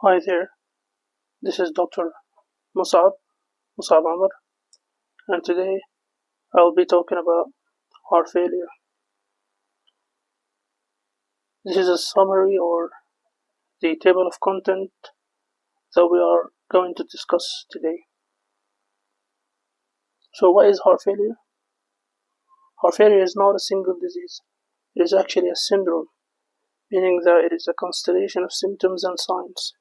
Hi there, this is Dr. Mos'ab, Mos'ab Amr, and today I'll be talking about heart failure. This is a summary or the table of content that we are going to discuss today. So, what is heart failure? Heart failure is not a single disease, it is actually a syndrome, meaning that it is a constellation of symptoms and signs.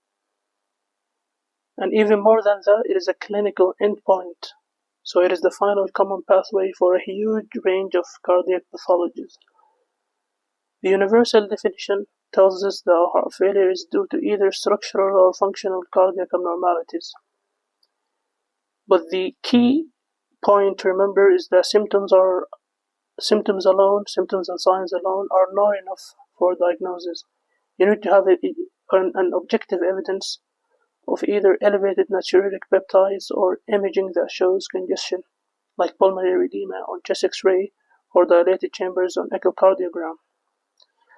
And even more than that, it is a clinical endpoint. So, it is the final common pathway for a huge range of cardiac pathologies. The universal definition tells us that heart failure is due to either structural or functional cardiac abnormalities. But the key point to remember is that symptoms and signs alone are not enough for diagnosis. You need to have an objective evidence of either elevated natriuretic peptides or imaging that shows congestion, like pulmonary edema on chest X-ray or dilated chambers on echocardiogram.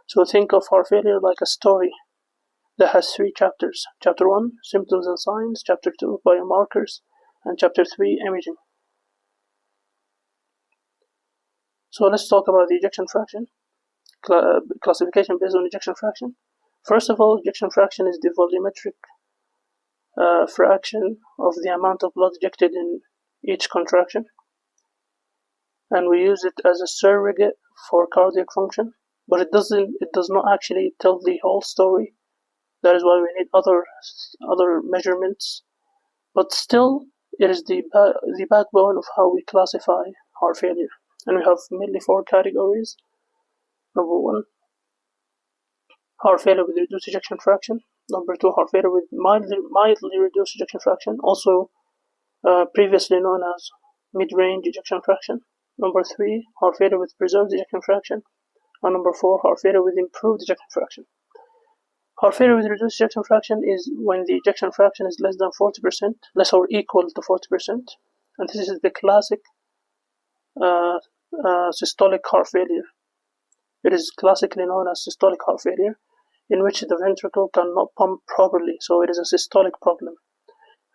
So think of heart failure like a story that has 3 chapters. Chapter 1, symptoms and signs. Chapter 2, biomarkers. And Chapter 3, imaging. So let's talk about the ejection fraction. Classification based on ejection fraction. First of all, ejection fraction is the volumetric fraction of the amount of blood ejected in each contraction. And we use it as a surrogate for cardiac function. But it does not actually tell the whole story. That is why we need other measurements. But still, it is the backbone of how we classify heart failure. And we have mainly 4 categories. Number 1, heart failure with reduced ejection fraction. Number 2, heart failure with mildly reduced ejection fraction, also previously known as mid-range ejection fraction. Number 3, heart failure with preserved ejection fraction. And number 4, heart failure with improved ejection fraction. Heart failure with reduced ejection fraction is when the ejection fraction is less than 40%, less or equal to 40%, and this is the classic systolic heart failure. It is classically known as systolic heart failure, in which the ventricle cannot pump properly, so it is a systolic problem.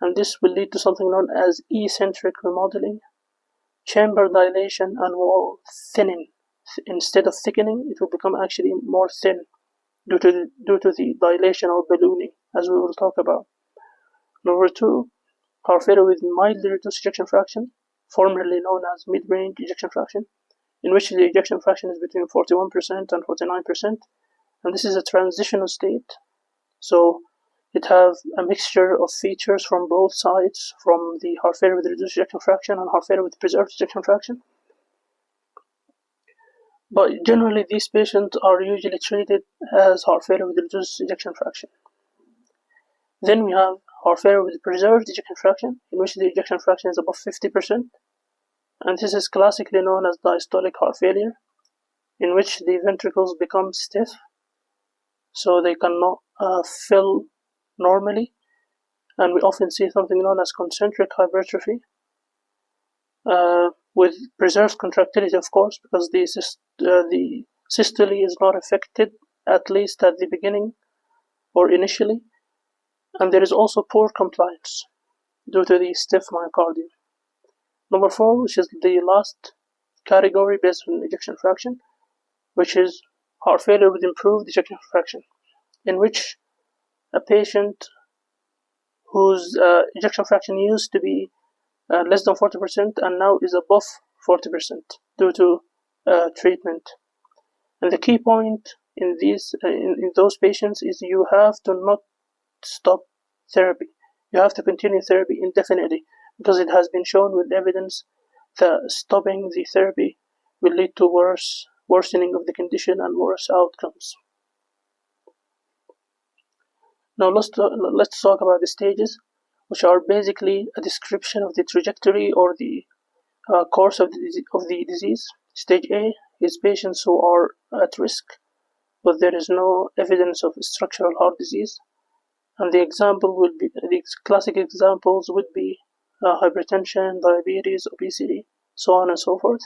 And this will lead to something known as eccentric remodeling, chamber dilation, and wall thinning. Instead of thickening, it will become actually more thin due to the dilation or ballooning, as we will talk about. Number 2, heart failure with mildly reduced ejection fraction, formerly known as mid-range ejection fraction, in which the ejection fraction is between 41% and 49%, and this is a transitional state. So it has a mixture of features from both sides, from the heart failure with reduced ejection fraction and heart failure with preserved ejection fraction. But generally, these patients are usually treated as heart failure with reduced ejection fraction. Then we have heart failure with preserved ejection fraction, in which the ejection fraction is above 50%, and this is classically known as diastolic heart failure, in which the ventricles become stiff, so they cannot fill normally, and we often see something known as concentric hypertrophy, with preserved contractility, of course, because the systole is not affected, at least at the beginning or initially, and there is also poor compliance due to the stiff myocardium. Number 4, which is the last category based on ejection fraction, which is heart failure with improved ejection fraction, in which a patient whose ejection fraction used to be less than 40% and now is above 40% due to treatment. And the key point in those patients is you have to not stop therapy. You have to continue therapy indefinitely, because it has been shown with evidence that stopping the therapy will lead to worsening of the condition and worse outcomes. Now let's talk about the stages, which are basically a description of the trajectory or the course of the disease. Stage A is patients who are at risk, but there is no evidence of structural heart disease. And the classic examples would be hypertension, diabetes, obesity, so on and so forth.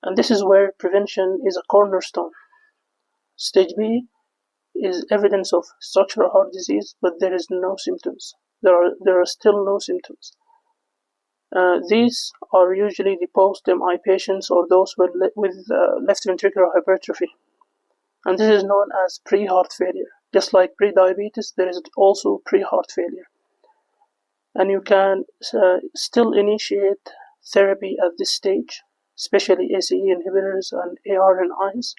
And this is where prevention is a cornerstone. Stage B is evidence of structural heart disease, but there is no symptoms. There are still no symptoms. These are usually the post-MI patients or those with left ventricular hypertrophy. And this is known as pre-heart failure. Just like pre-diabetes, there is also pre-heart failure. And you can still initiate therapy at this stage, especially ACE inhibitors and ARNIs.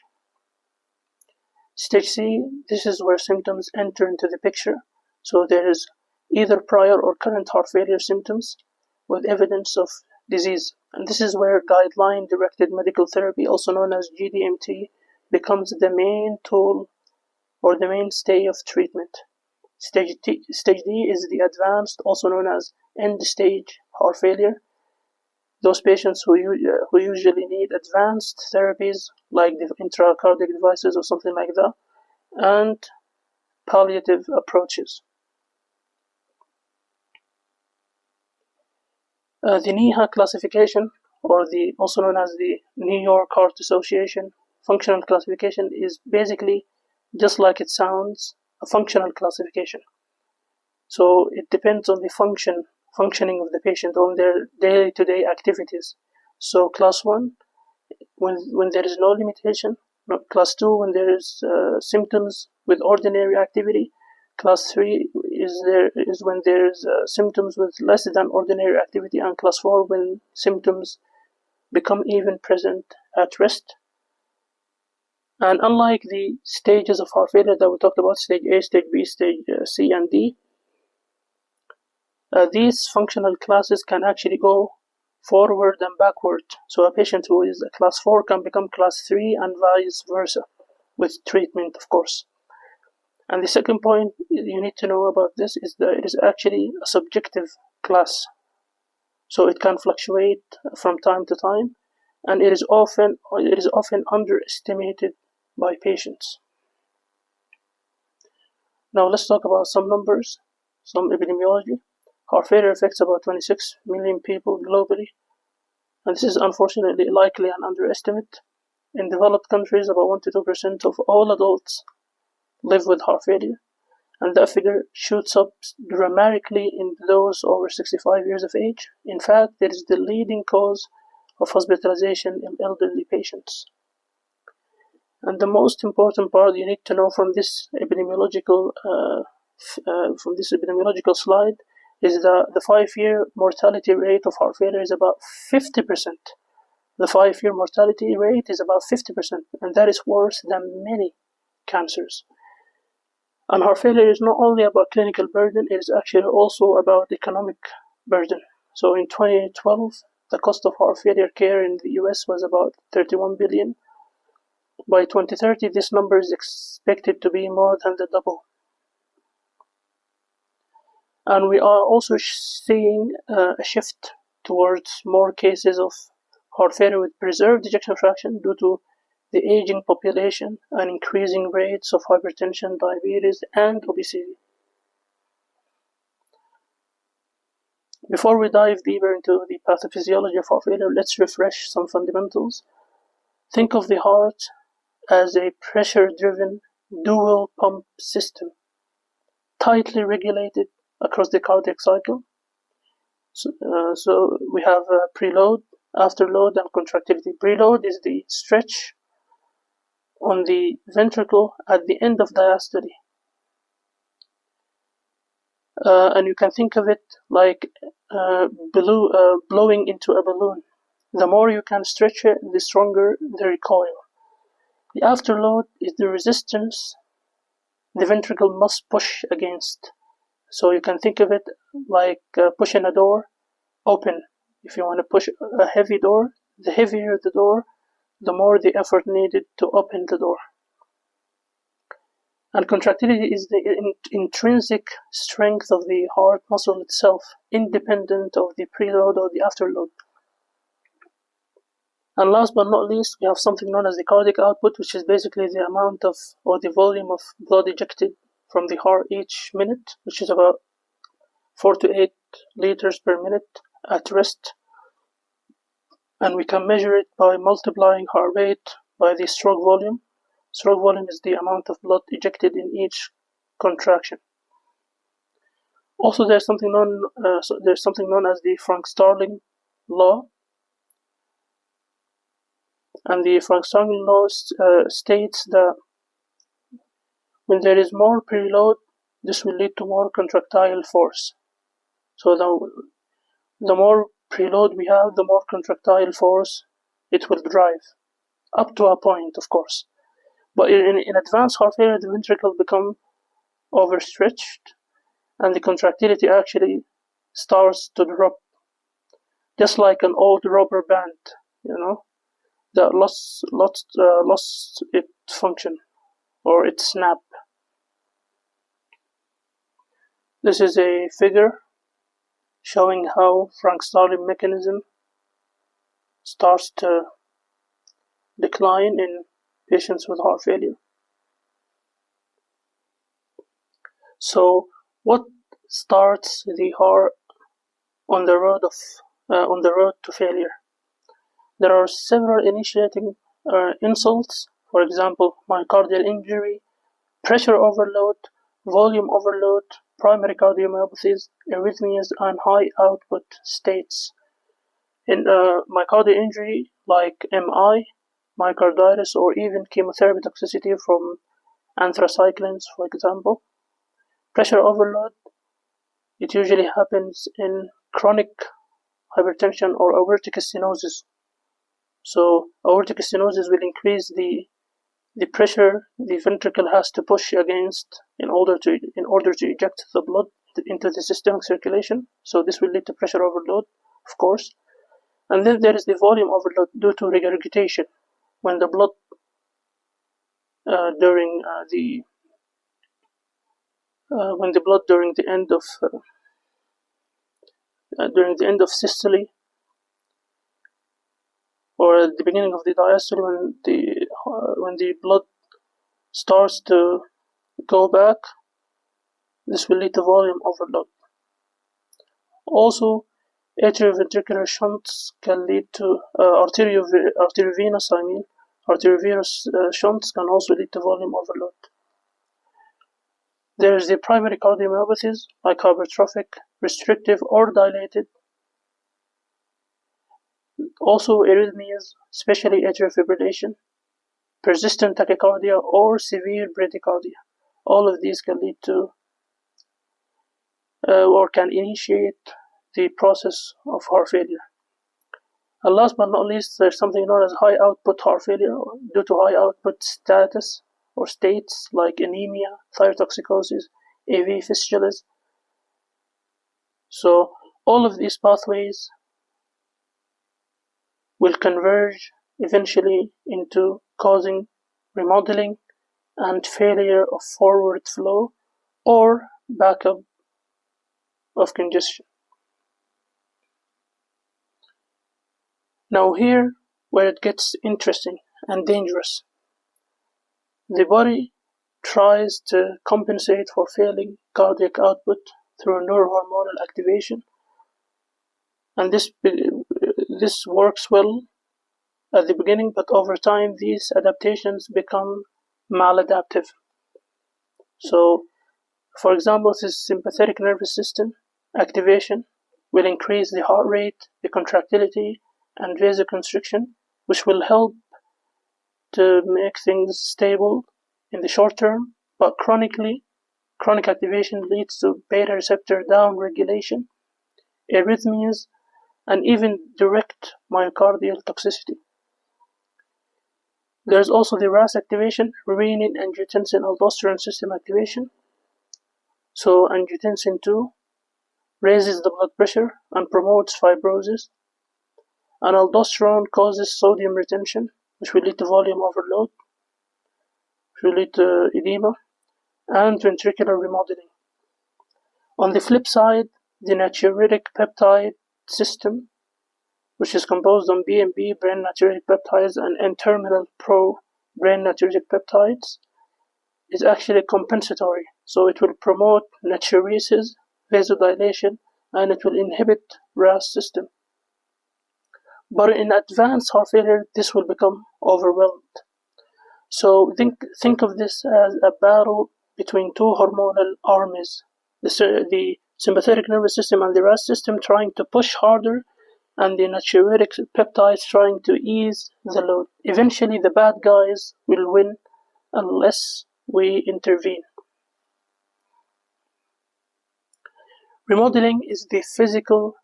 Stage C, this is where symptoms enter into the picture. So there is either prior or current heart failure symptoms with evidence of disease. And this is where guideline-directed medical therapy, also known as GDMT, becomes the main tool or the mainstay of treatment. Stage D is the advanced, also known as end-stage heart failure. Those patients who usually need advanced therapies like the intracardiac devices or something like that, and palliative approaches. The NEHA classification, or also known as the New York Heart Association functional classification, is basically just like it sounds, a functional classification. So it depends on the functioning of the patient, on their day-to-day activities. So class 1, when there is no limitation. Class 2, when there is symptoms with ordinary activity. Class 3 is when there is symptoms with less than ordinary activity, and class 4 when symptoms become even present at rest. And unlike the stages of heart failure that we talked about, stage A, stage B, stage C, and D, these functional classes can actually go forward and backward. So a patient who is a class 4 can become class 3 and vice versa, with treatment, of course. And the second point you need to know about this is that it is actually a subjective class. So it can fluctuate from time to time, and it is often underestimated by patients. Now let's talk about some numbers, some epidemiology. Heart failure affects about 26 million people globally, and this is unfortunately likely an underestimate. In developed countries, about 1 to 2% of all adults live with heart failure, and that figure shoots up dramatically in those over 65 years of age. In fact, it is the leading cause of hospitalization in elderly patients. And the most important part you need to know from this epidemiological slide is that the 5-year mortality rate of heart failure is about 50%. The 5-year mortality rate is about 50%, and that is worse than many cancers. And heart failure is not only about clinical burden, it is actually also about economic burden. So in 2012, the cost of heart failure care in the US was about $31 billion. By 2030, this number is expected to be more than the double. And we are also seeing a shift towards more cases of heart failure with preserved ejection fraction due to the aging population and increasing rates of hypertension, diabetes, and obesity. Before we dive deeper into the pathophysiology of heart failure, let's refresh some fundamentals. Think of the heart as a pressure-driven dual pump system, tightly regulated across the cardiac cycle. So we have preload, afterload, and contractility. Preload is the stretch on the ventricle at the end of diastole. And you can think of it like blowing into a balloon. The more you can stretch it, the stronger the recoil. The afterload is the resistance the ventricle must push against. So you can think of it like pushing a door open. If you want to push a heavy door, the heavier the door, the more the effort needed to open the door. And contractility is the intrinsic strength of the heart muscle itself, independent of the preload or the afterload. And last but not least, we have something known as the cardiac output, which is basically the amount of, or the volume of blood ejected from the heart each minute, which is about 4 to 8 liters per minute at rest. And we can measure it by multiplying heart rate by the stroke volume. Stroke volume is the amount of blood ejected in each contraction. Also, there's something known as the Frank-Starling law, and the Frank-Starling law states that when there is more preload, this will lead to more contractile force. So the more preload we have, the more contractile force it will drive, up to a point, of course. But in advanced heart failure, the ventricle become overstretched, and the contractility actually starts to drop, just like an old rubber band, that lost its function or its snap. This is a figure showing how Frank-Starling mechanism starts to decline in patients with heart failure. So, what starts the heart on the road to failure? There are several initiating insults, for example, myocardial injury, pressure overload, volume overload, primary cardiomyopathies, arrhythmias, and high output states. In myocardial injury, like MI, myocarditis, or even chemotherapy toxicity from anthracyclines, for example. Pressure overload, it usually happens in chronic hypertension or aortic stenosis. So aortic stenosis will increase the pressure the ventricle has to push against in order to eject the blood into the systemic circulation. So this will lead to pressure overload, of course. And then there is the volume overload due to regurgitation, when the blood during the end of systole, or at the beginning of the diastole, when the blood starts to go back, this will lead to volume overload. Also, atrioventricular shunts can lead to arteriovenous shunts can also lead to volume overload. There is the primary cardiomyopathies, like hypertrophic, restrictive, or dilated. Also arrhythmias, especially atrial fibrillation, persistent tachycardia, or severe bradycardia. All of these can lead to or can initiate the process of heart failure. And last but not least, there's something known as high output heart failure due to high output status or states like anemia, thyrotoxicosis, AV fistulas. So all of these pathways will converge eventually into causing remodeling and failure of forward flow or backup of congestion. Now here where it gets interesting and dangerous. The body tries to compensate for failing cardiac output through neurohormonal activation, and this works well at the beginning, but over time these adaptations become maladaptive. So, for example, this sympathetic nervous system activation will increase the heart rate, the contractility, and vasoconstriction, which will help to make things stable in the short term, but chronic activation leads to beta receptor downregulation, arrhythmias, and even direct myocardial toxicity. There's also the RAS activation, renin, angiotensin, aldosterone system activation. So angiotensin 2 raises the blood pressure and promotes fibrosis, and aldosterone causes sodium retention, which will lead to volume overload, which will lead to edema, and ventricular remodeling. On the flip side, the natriuretic peptide system, which is composed of BMP, brain natriuretic peptides, and N-terminal pro-brain natriuretic peptides, is actually compensatory. So it will promote natriuresis, vasodilation, and it will inhibit RAS system. But in advanced heart failure, this will become overwhelmed. So think of this as a battle between two hormonal armies, the sympathetic nervous system and the RAS system trying to push harder, and the natriuretic peptides trying to ease the load. Eventually, the bad guys will win unless we intervene. Remodeling is the physical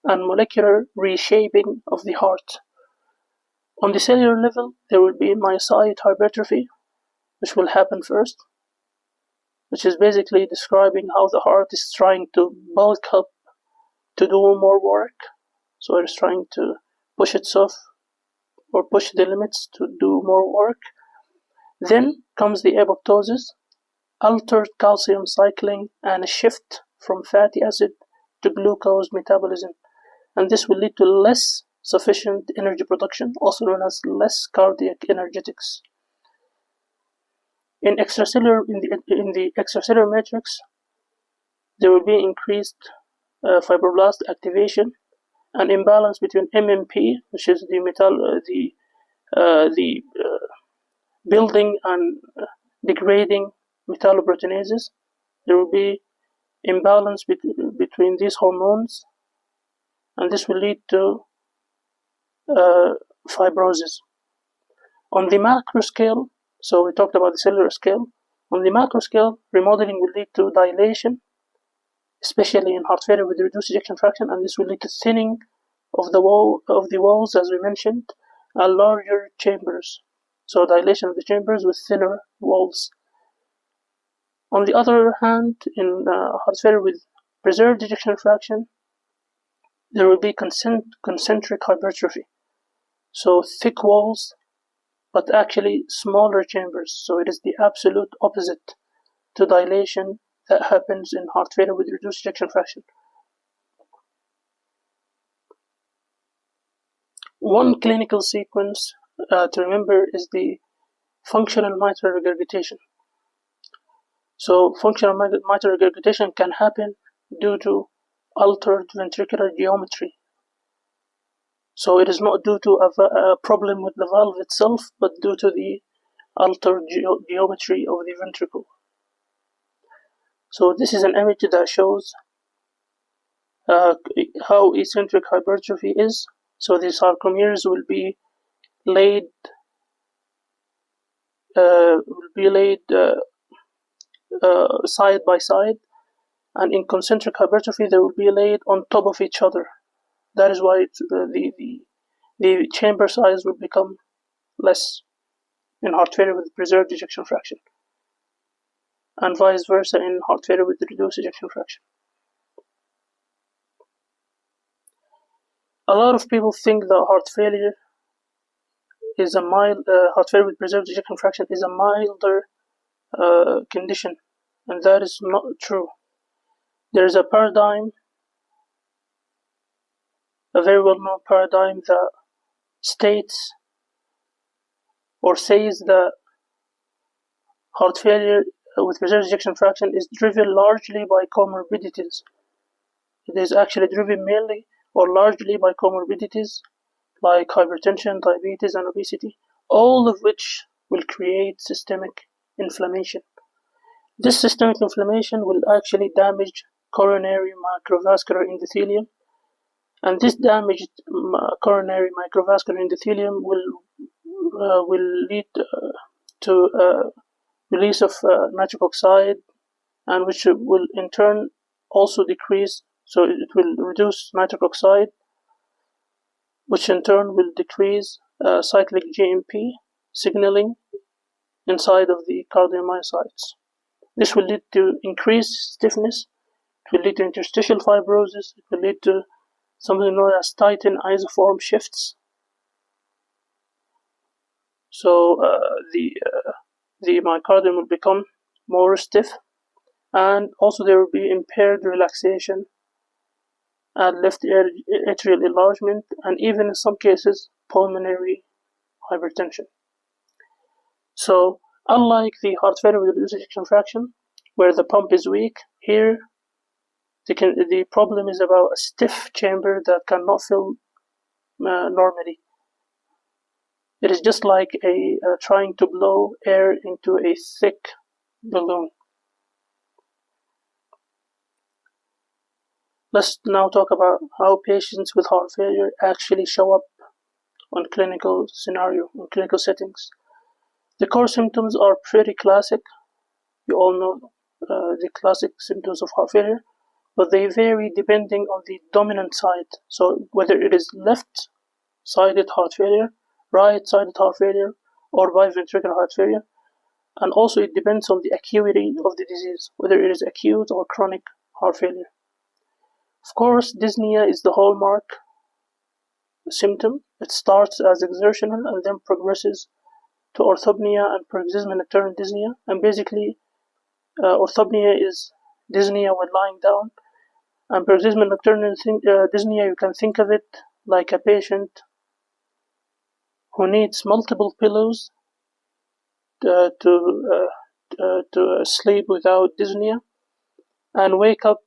and molecular reshaping of the heart. On the cellular level, there will be myocyte hypertrophy, which will happen first, which is basically describing how the heart is trying to bulk up to do more work. So it is trying to push itself or push the limits to do more work. Then comes the apoptosis, altered calcium cycling, and a shift from fatty acid to glucose metabolism. And this will lead to less sufficient energy production, also known as less cardiac energetics. In the extracellular matrix, there will be increased fibroblast activation, an imbalance between MMP, which is the building and degrading metalloproteinases. There will be imbalance between these hormones, and this will lead to fibrosis. On the macro scale, so we talked about the cellular scale. On the macro scale, remodeling will lead to dilation, especially in heart failure with reduced ejection fraction, and this will lead to thinning of the walls, as we mentioned, and larger chambers. So dilation of the chambers with thinner walls. On the other hand, in heart failure with preserved ejection fraction, there will be concentric hypertrophy. So thick walls, but actually smaller chambers. So it is the absolute opposite to dilation that happens in heart failure with reduced ejection fraction. One clinical sequence to remember is the functional mitral regurgitation. So functional mitral regurgitation can happen due to altered ventricular geometry. So it is not due to a problem with the valve itself, but due to the altered geometry of the ventricle. So this is an image that shows how eccentric hypertrophy is. So the sarcomeres will be laid side by side, and in concentric hypertrophy they will be laid on top of each other. That is why the chamber size will become less in heart failure with preserved ejection fraction, and vice versa in heart failure with reduced ejection fraction. A lot of people think that heart failure with preserved ejection fraction is a milder condition, and that is not true. There is a very well-known paradigm that states or says that heart failure with preserved ejection fraction is driven largely by comorbidities. It is actually driven mainly or largely by comorbidities like hypertension, diabetes, and obesity, all of which will create systemic inflammation. This systemic inflammation will actually damage coronary microvascular endothelium, and this damaged coronary microvascular endothelium will lead to release of nitric oxide, and which will in turn also decrease. So it will reduce nitric oxide, which in turn will decrease cyclic GMP signaling inside of the cardiomyocytes. This will lead to increased stiffness. It will lead to interstitial fibrosis. It will lead to something known as titin isoform shifts. So the myocardium will become more stiff, and also there will be impaired relaxation and left atrial enlargement, and even in some cases pulmonary hypertension. So unlike the heart failure with reduced ejection fraction, where the pump is weak, here the problem is about a stiff chamber that cannot fill normally. It is just like trying to blow air into a thick balloon. Let's now talk about how patients with heart failure actually show up on clinical settings. The core symptoms are pretty classic. You all know the classic symptoms of heart failure, but they vary depending on the dominant side. So whether it is left-sided heart failure, right-sided heart failure, or biventricular heart failure. And also it depends on the acuity of the disease, whether it is acute or chronic heart failure. Of course, dyspnea is the hallmark symptom. It starts as exertional and then progresses to orthopnea and paroxysmal nocturnal dyspnea. And basically, orthopnea is dyspnea when lying down, and paroxysmal nocturnal dyspnea, you can think of it like a patient who needs multiple pillows to sleep without dyspnea and wake up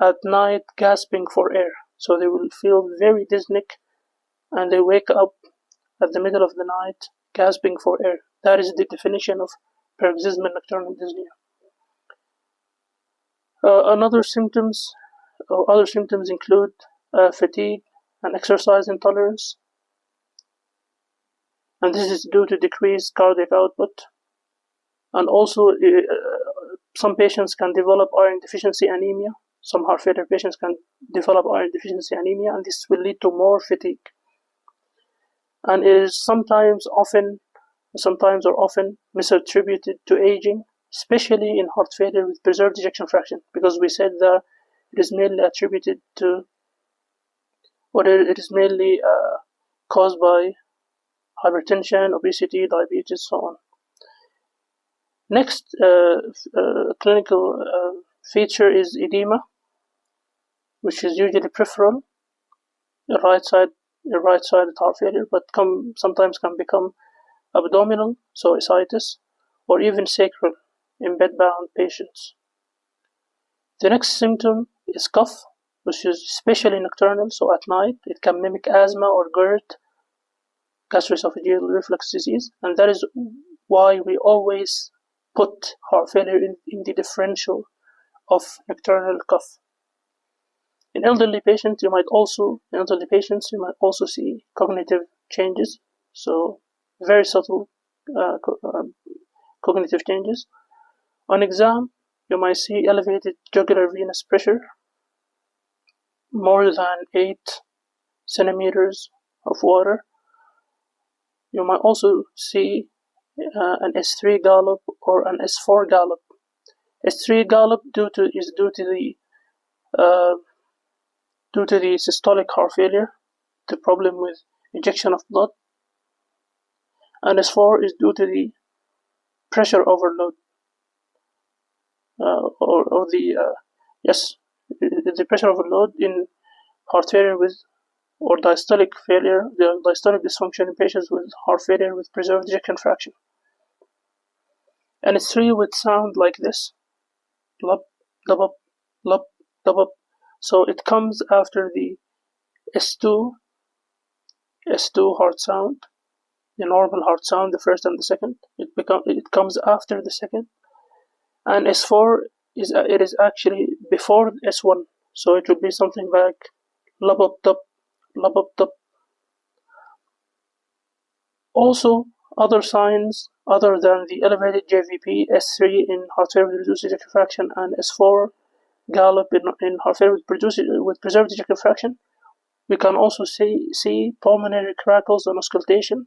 at night gasping for air. So they will feel very dyspneic and they wake up at the middle of the night gasping for air. That is the definition of paroxysmal nocturnal dyspnea. Other symptoms include fatigue and exercise intolerance, and this is due to decreased cardiac output. And also, some patients can develop iron deficiency anemia. Some heart failure patients can develop iron deficiency anemia, and this will lead to more fatigue. And it is sometimes or often misattributed to aging, especially in heart failure with preserved ejection fraction, because we said that it is mainly attributed to, or it is mainly caused by hypertension, obesity, diabetes, so on. Next clinical feature is edema, which is usually peripheral, right-sided heart failure, but sometimes can become abdominal, so ascites, or even sacral in bedbound patients. The next symptom is cough, which is especially nocturnal, so at night. It can mimic asthma or GERD, gastroesophageal reflux disease, and that is why we always put heart failure in the differential of nocturnal cough. In elderly patients, you might also see cognitive changes, so very subtle cognitive changes. On exam, you might see elevated jugular venous pressure, more than 8 centimeters of water. You might also see an S3 gallop or an S4 gallop. S3 gallop is due to the systolic heart failure, the problem with injection of blood, and S4 is due to the pressure overload, the pressure overload in heart failure or diastolic failure, the diastolic dysfunction in patients with heart failure with preserved ejection fraction. And S3 would sound like this: lub, lub, lub, lub. So it comes after the S2 heart sound, the normal heart sound, the first and the second. It comes after the second, and S4 is actually before S1, so it would be something like lub up dub, lub up dub. Also, other signs other than the elevated JVP, S3 in heart failure with reduced ejection fraction, and S4 gallop in heart failure with preserved ejection fraction. We can also see pulmonary crackles on auscultation.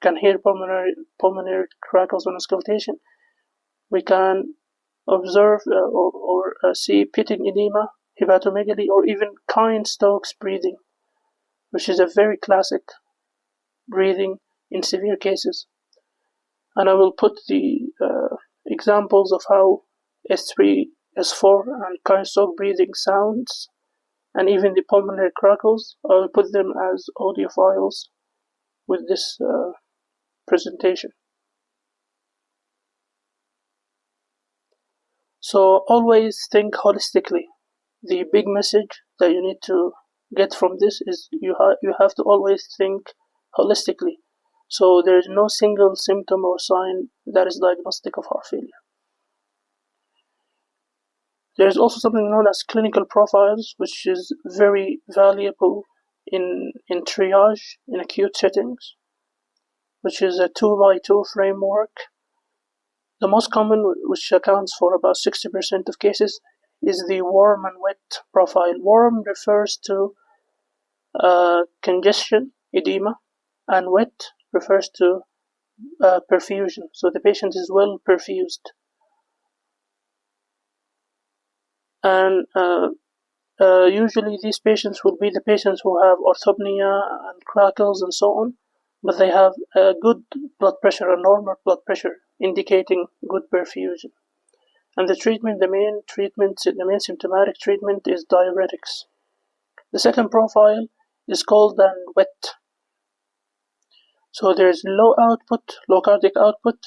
We can hear pulmonary crackles on auscultation. We can observe or see pitting edema, hepatomegaly, or even Cohen-Stokes breathing, which is a very classic breathing in severe cases. And I will put the examples of how S3, S4, and Cohen-Stokes breathing sounds, and even the pulmonary crackles. I will put them as audio files with this presentation. So always think holistically. The big message that you need to get from this is you have to always think holistically. So there is no single symptom or sign that is diagnostic of heart failure. There is also something known as clinical profiles, which is very valuable in triage in acute settings, which is a 2x2 framework. The most common, which accounts for about 60% of cases, is the warm and wet profile. Warm refers to congestion, edema, and wet refers to perfusion. So the patient is well perfused. And usually these patients will be the patients who have orthopnea and crackles and so on, but they have a good blood pressure, a normal blood pressure, indicating good perfusion. And the main symptomatic treatment is diuretics. The second profile is cold and wet. So there is low cardiac output,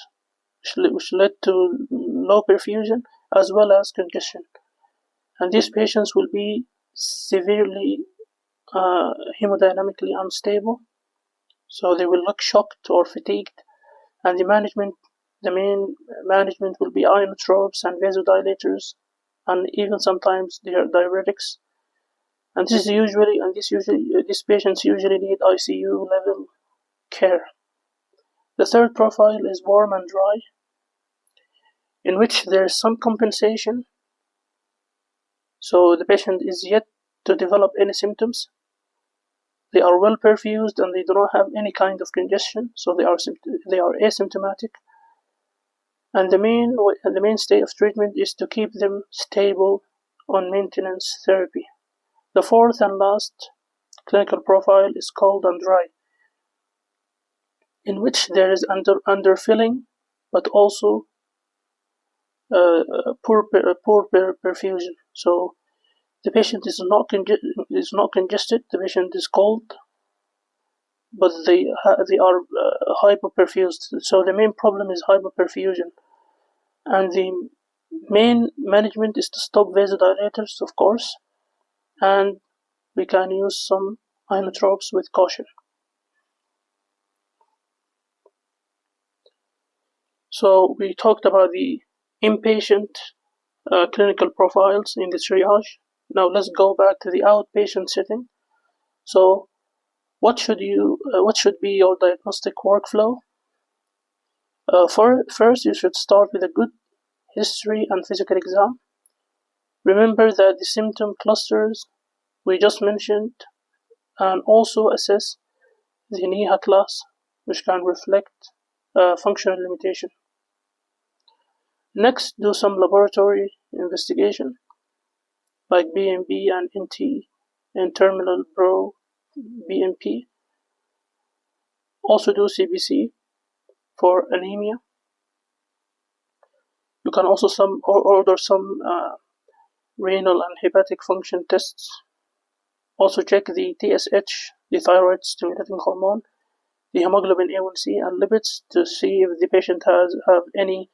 which led to low perfusion, as well as congestion. And these patients will be severely hemodynamically unstable, so they will look shocked or fatigued, and the main management will be inotropes and vasodilators, and even sometimes diuretics. And these patients usually need ICU level care. The third profile is warm and dry, in which there is some compensation. So the patient is yet to develop any symptoms. They are well perfused and they do not have any kind of congestion, so they are asymptomatic. And the mainstay of treatment is to keep them stable on maintenance therapy. The fourth and last clinical profile is cold and dry, in which there is underfilling, but also poor perfusion. So the patient is not congested. The patient is cold, but they are hypoperfused. So the main problem is hypoperfusion, and the main management is to stop vasodilators, of course, and we can use some inotropes with caution. So we talked about the inpatient clinical profiles in the triage. Now let's go back to the outpatient setting. So what should be your diagnostic workflow? First, you should start with a good history and physical exam. Remember that the symptom clusters we just mentioned, and also assess the NIHA class, which can reflect functional limitation. Next, do some laboratory investigation, like BMP and NT and terminal pro BMP. Also do CBC for anemia. You can also order some renal and hepatic function tests. Also check the TSH, the thyroid stimulating hormone, the hemoglobin A1C, and lipids to see if the patient have any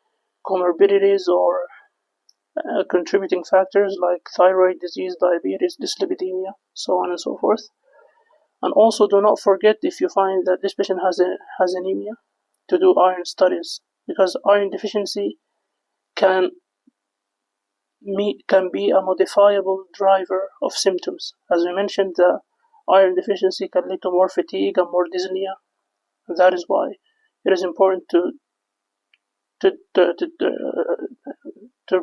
comorbidities or contributing factors like thyroid disease, diabetes, dyslipidemia, so on and so forth. And also do not forget, if you find that this patient has anemia, to do iron studies, because iron deficiency can be a modifiable driver of symptoms. As we mentioned, the iron deficiency can lead to more fatigue and more dyspnea. And that is why it is important to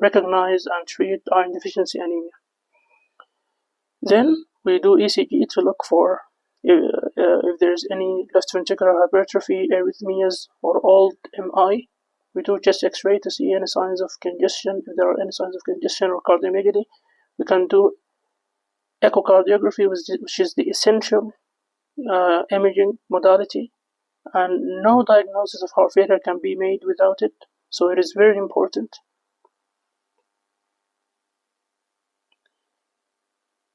recognize and treat iron deficiency anemia. Then we do ECG to look for if there's any left ventricular hypertrophy, arrhythmias, or old MI. We do chest X-ray to see any signs of congestion. If there are any signs of congestion or cardiomegaly, we can do echocardiography, which is the essential imaging modality, and no diagnosis of heart failure can be made without it, so it is very important.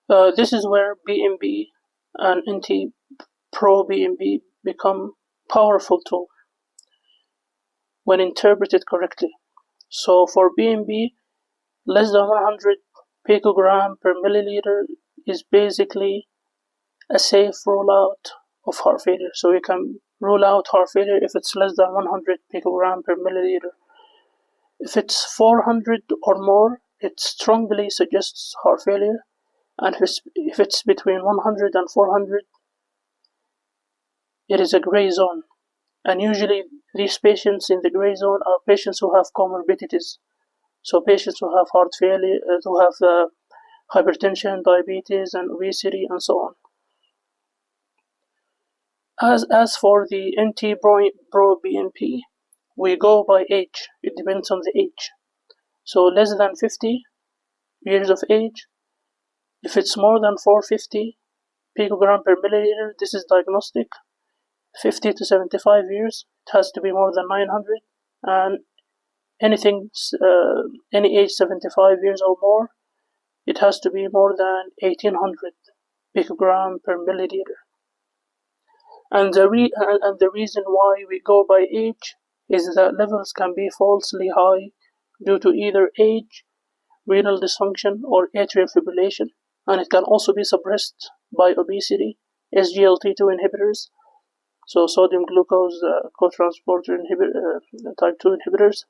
This is where BMB and NT-proBNP become powerful tools when interpreted correctly. So for BNP, less than 100 picogram per milliliter is basically a safe rollout of heart failure. So you can rule out heart failure if it's less than 100 picogram per milliliter. If it's 400 or more, it strongly suggests heart failure, and if it's between 100 and 400, it is a gray zone. And usually these patients in the gray zone are patients who have comorbidities. So patients who have heart failure, who have hypertension, diabetes, and obesity, and so on. As for the NT-proBNP, we go by age. It depends on the age. So less than 50 years of age. If it's more than 450 picogram per milliliter, this is diagnostic. 50 to 75 years, it has to be more than 900. And any age 75 years or more, it has to be more than 1800 picogram per milliliter. And the reason why we go by age is that levels can be falsely high due to either age, renal dysfunction, or atrial fibrillation, and it can also be suppressed by obesity, SGLT2 inhibitors, so sodium glucose cotransporter type 2 inhibitors,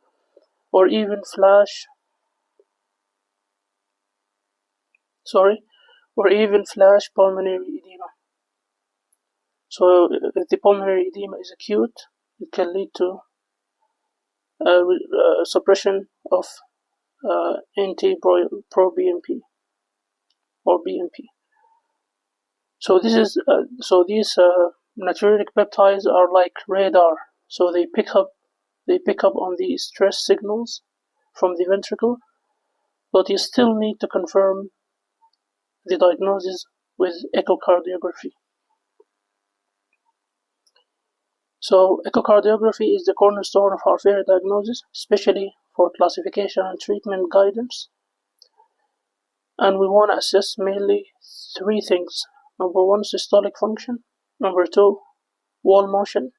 or even flash pulmonary edema. So if the pulmonary edema is acute, it can lead to suppression of NT-proBNP or BNP. So these natriuretic peptides are like radar. So they pick up on the stress signals from the ventricle, but you still need to confirm the diagnosis with echocardiography. So echocardiography is the cornerstone of heart failure diagnosis, especially for classification and treatment guidance. And we want to assess mainly three things. Number one, systolic function. Number two, wall motion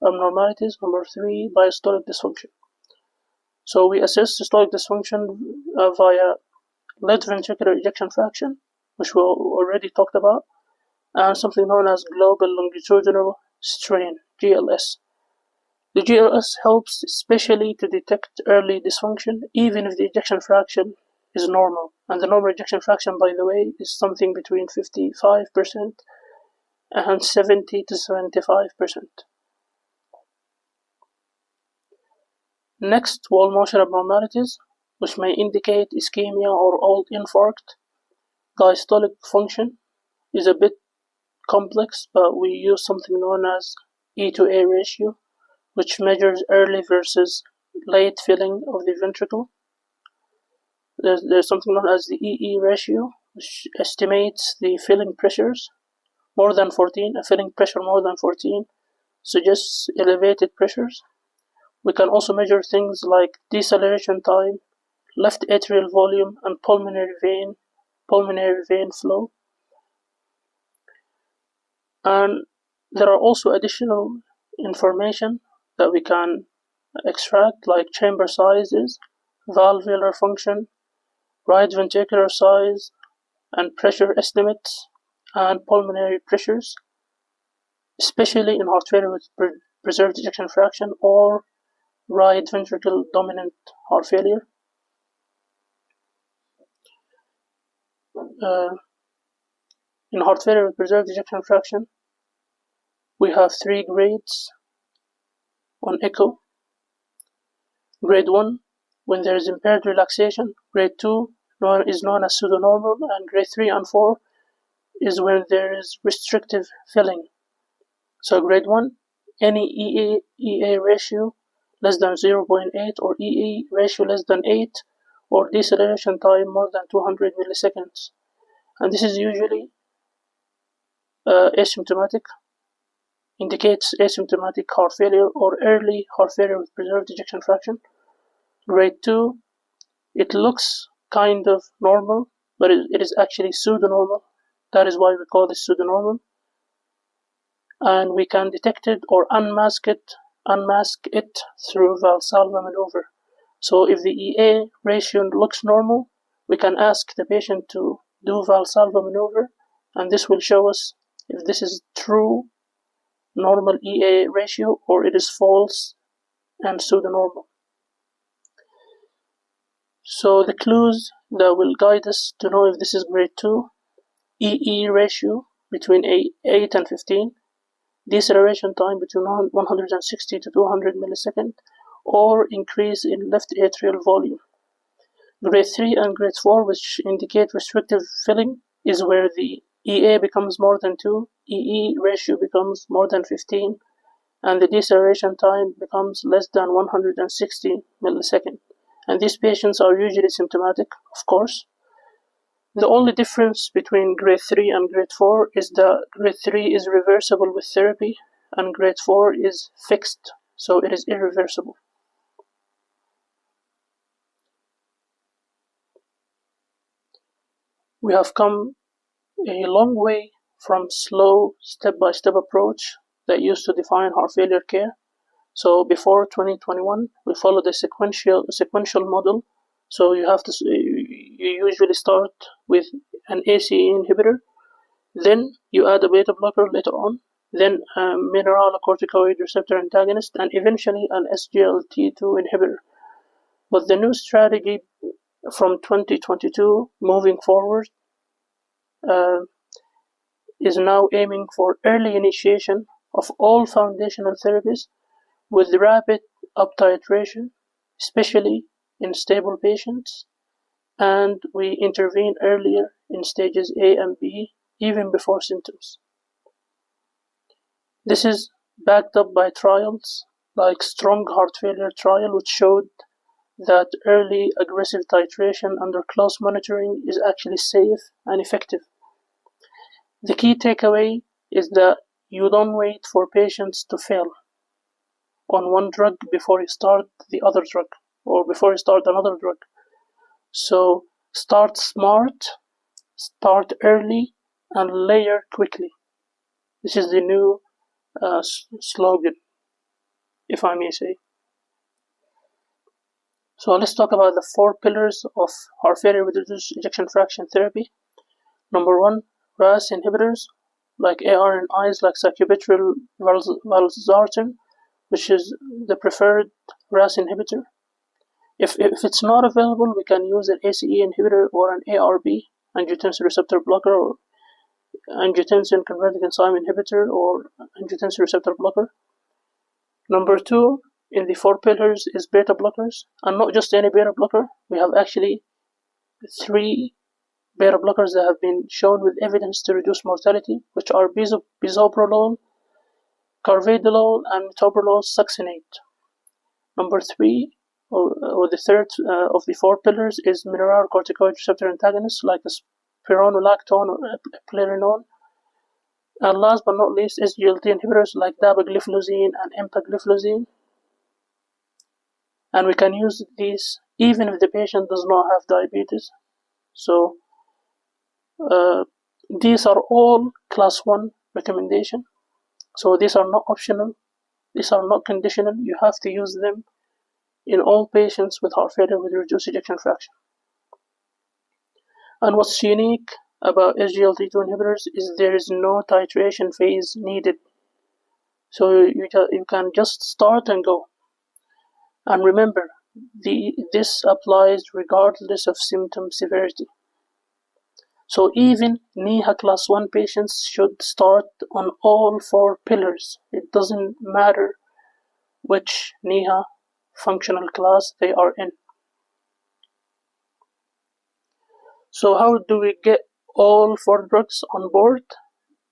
abnormalities. Number three, diastolic dysfunction. So we assess systolic dysfunction via left ventricular ejection fraction, which we already talked about, and something known as global longitudinal strain, GLS. The GLS helps especially to detect early dysfunction, even if the ejection fraction is normal. And the normal ejection fraction, by the way, is something between 55% and 70 to 75%. Next, wall motion abnormalities, which may indicate ischemia or old infarct. Diastolic function is a bit complex, but we use something known as E to A ratio, which measures early versus late filling of the ventricle. There's something known as the EE ratio, which estimates the filling pressures. More than 14, a filling pressure more than 14 suggests elevated pressures. We can also measure things like deceleration time, left atrial volume, and pulmonary vein flow. And there are also additional information that we can extract, like chamber sizes, valvular function, right ventricular size, and pressure estimates, and pulmonary pressures, especially in heart failure with preserved ejection fraction or right ventricle dominant heart failure. In heart failure with preserved ejection fraction, we have three grades on echo. Grade 1, when there is impaired relaxation. Grade 2 is known as pseudonormal, and grade 3 and 4 is when there is restrictive filling. So grade 1, any EA ratio less than 0.8 or EE ratio less than 8 or deceleration time more than 200 milliseconds. And this is usually asymptomatic, indicates asymptomatic heart failure or early heart failure with preserved ejection fraction. Grade 2, it looks kind of normal, but it is actually pseudonormal. That is why we call this pseudonormal. And we can detect it or unmask it through Valsalva maneuver. So if the EA ratio looks normal, we can ask the patient to do Valsalva maneuver, and this will show us if this is true normal EA ratio or it is false and pseudonormal. So the clues that will guide us to know if this is grade 2: EE ratio between 8 and 15, deceleration time between 160 to 200 milliseconds, or increase in left atrial volume. Grade 3 and grade 4, which indicate restrictive filling, is where the EA becomes more than 2, EE ratio becomes more than 15, and the deceleration time becomes less than 160 milliseconds. And these patients are usually symptomatic, of course. The only difference between grade 3 and grade 4 is that grade 3 is reversible with therapy and grade 4 is fixed, so it is irreversible. We have come a long way from slow step-by-step approach that used to define heart failure care. So before 2021, we followed a sequential model. So you usually start with an ACE inhibitor, then you add a beta blocker later on, then a mineralocorticoid receptor antagonist, and eventually an SGLT2 inhibitor. But the new strategy from 2022 moving forward is now aiming for early initiation of all foundational therapies with rapid up-titration, especially in stable patients, and we intervene earlier in stages A and B, even before symptoms. This is backed up by trials like Strong Heart Failure trial, which showed that early aggressive titration under close monitoring is actually safe and effective. The key takeaway is that you don't wait for patients to fail on one drug before you start the other drug or before you start another drug. So start smart, start early, and layer quickly. This is the new slogan, if I may say. So let's talk about the 4 pillars of heart failure with reduced ejection fraction therapy. Number 1, RAS inhibitors like ARNIs like sacubitril valsartan, which is the preferred RAS inhibitor. If it's not available, we can use an ACE inhibitor or an ARB, angiotensin receptor blocker, or angiotensin converting enzyme inhibitor, or angiotensin receptor blocker. Number 2 in the 4 pillars is beta blockers, and not just any beta blocker. We have actually 3 beta blockers that have been shown with evidence to reduce mortality, which are bisoprolol, carvedilol, and metoprolol succinate. Number 3, or the third of the 4 pillars, is mineralocorticoid receptor antagonists like the spironolactone or eplerenone. And last but not least, SGLT inhibitors like dapagliflozin and empagliflozin. And we can use these even if the patient does not have diabetes. So these are all class 1 recommendation. So these are not optional. These are not conditional. You have to use them in all patients with heart failure with reduced ejection fraction. And what's unique about SGLT2 inhibitors is there is no titration phase needed. So you can just start and go. And remember, this applies regardless of symptom severity. So even NIHA class 1 patients should start on all 4 pillars. It doesn't matter which NIHA functional class they are in. So how do we get all 4 drugs on board?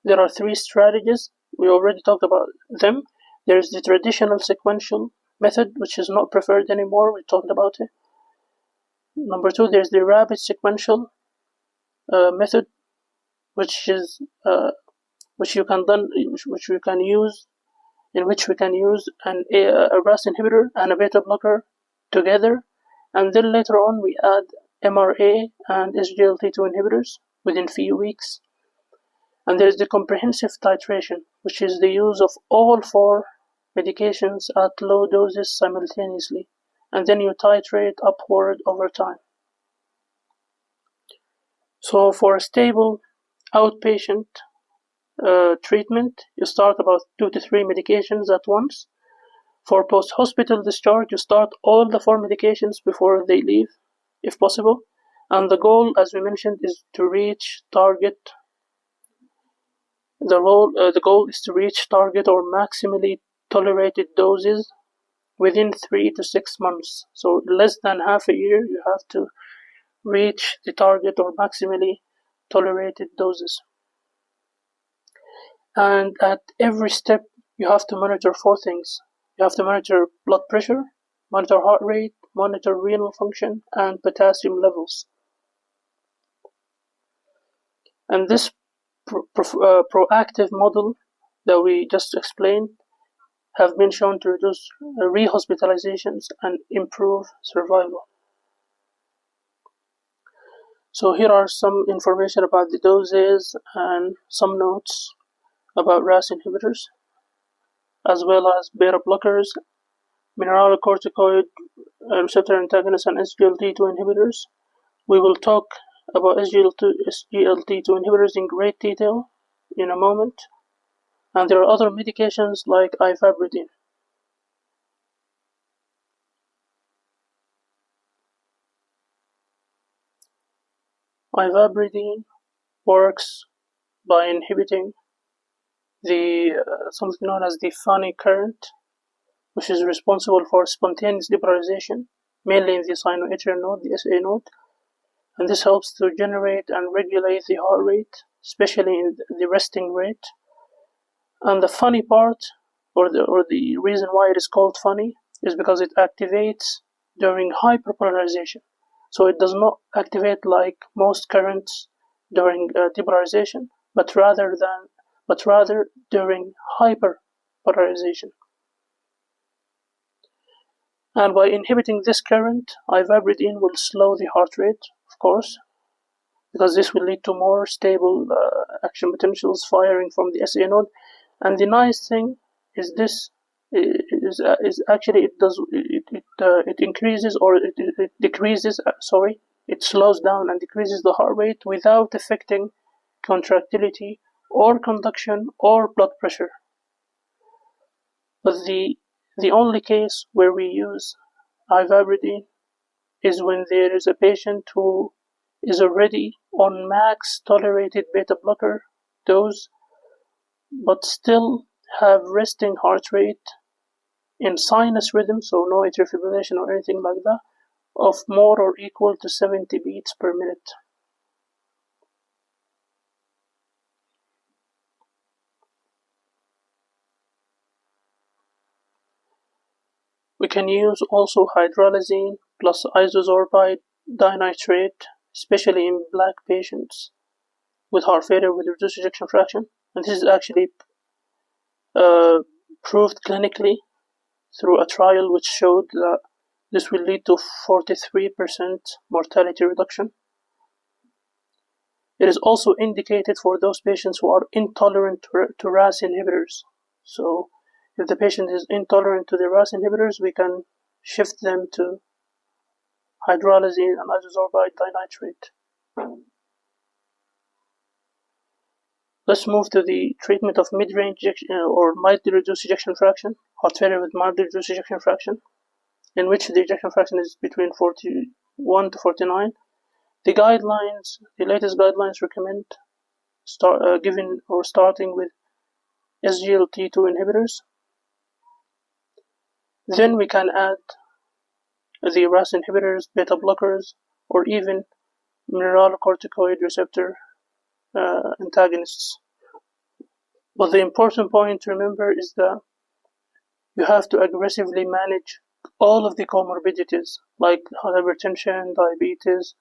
There are 3 strategies. We already talked about them. There is the traditional sequential method, which is not preferred anymore. We talked about it. Number 2, there's the rapid sequential method, which we can use a RAS inhibitor and a beta blocker together, and then later on we add MRA and SGLT2 inhibitors within few weeks. And there is the comprehensive titration, which is the use of all 4 medications at low doses simultaneously, and then you titrate upward over time. So for a stable outpatient treatment, you start about 2 to 3 medications at once. For post-hospital discharge, you start all the 4 medications before they leave, if possible. And the goal, as we mentioned, is to reach target. The goal is to reach target or maximally tolerated doses within 3 to 6 months. So less than half a year, you have to reach the target or maximally tolerated doses. And at every step, you have to monitor 4 things. You have to monitor blood pressure, monitor heart rate, monitor renal function, and potassium levels. And this proactive model that we just explained have been shown to reduce rehospitalizations and improve survival. So here are some information about the doses and some notes about RAS inhibitors, as well as beta blockers, mineralocorticoid receptor antagonists, and SGLT2 inhibitors. We will talk about SGLT2 inhibitors in great detail in a moment. And there are other medications like ivabradine. Ivabradine works by inhibiting the something known as the Fani current, which is responsible for spontaneous depolarization, mainly in the sinoatrial node, the SA node, and this helps to generate and regulate the heart rate, especially in the resting rate. And the funny part, or the reason why it is called funny, is because it activates during hyperpolarization. So it does not activate like most currents during depolarization, but rather during hyperpolarization. And by inhibiting this current, ivabradine will slow the heart rate, of course, because this will lead to more stable action potentials firing from the SA node. And the nice thing is this is actually it increases or it decreases. It slows down and decreases the heart rate without affecting contractility or conduction or blood pressure. But the only case where we use ivabradine is when there is a patient who is already on max tolerated beta blocker dose, but still have resting heart rate in sinus rhythm, so no atrial fibrillation or anything like that, of more or equal to 70 beats per minute. We can use also hydralazine plus isosorbide dinitrate, especially in black patients with heart failure with reduced ejection fraction. And this is actually proved clinically through a trial which showed that this will lead to 43% mortality reduction. It is also indicated for those patients who are intolerant to RAS inhibitors. So if the patient is intolerant to the RAS inhibitors, we can shift them to hydralazine and isosorbide dinitrate. Let's move to the treatment of mid-range or mildly reduced ejection fraction, heart failure with mildly reduced ejection fraction, in which the ejection fraction is between 41 to 49. The latest guidelines recommend starting with SGLT2 inhibitors. Then we can add the RAS inhibitors, beta blockers, or even mineralocorticoid receptor antagonists. But the important point to remember is that you have to aggressively manage all of the comorbidities like hypertension, diabetes,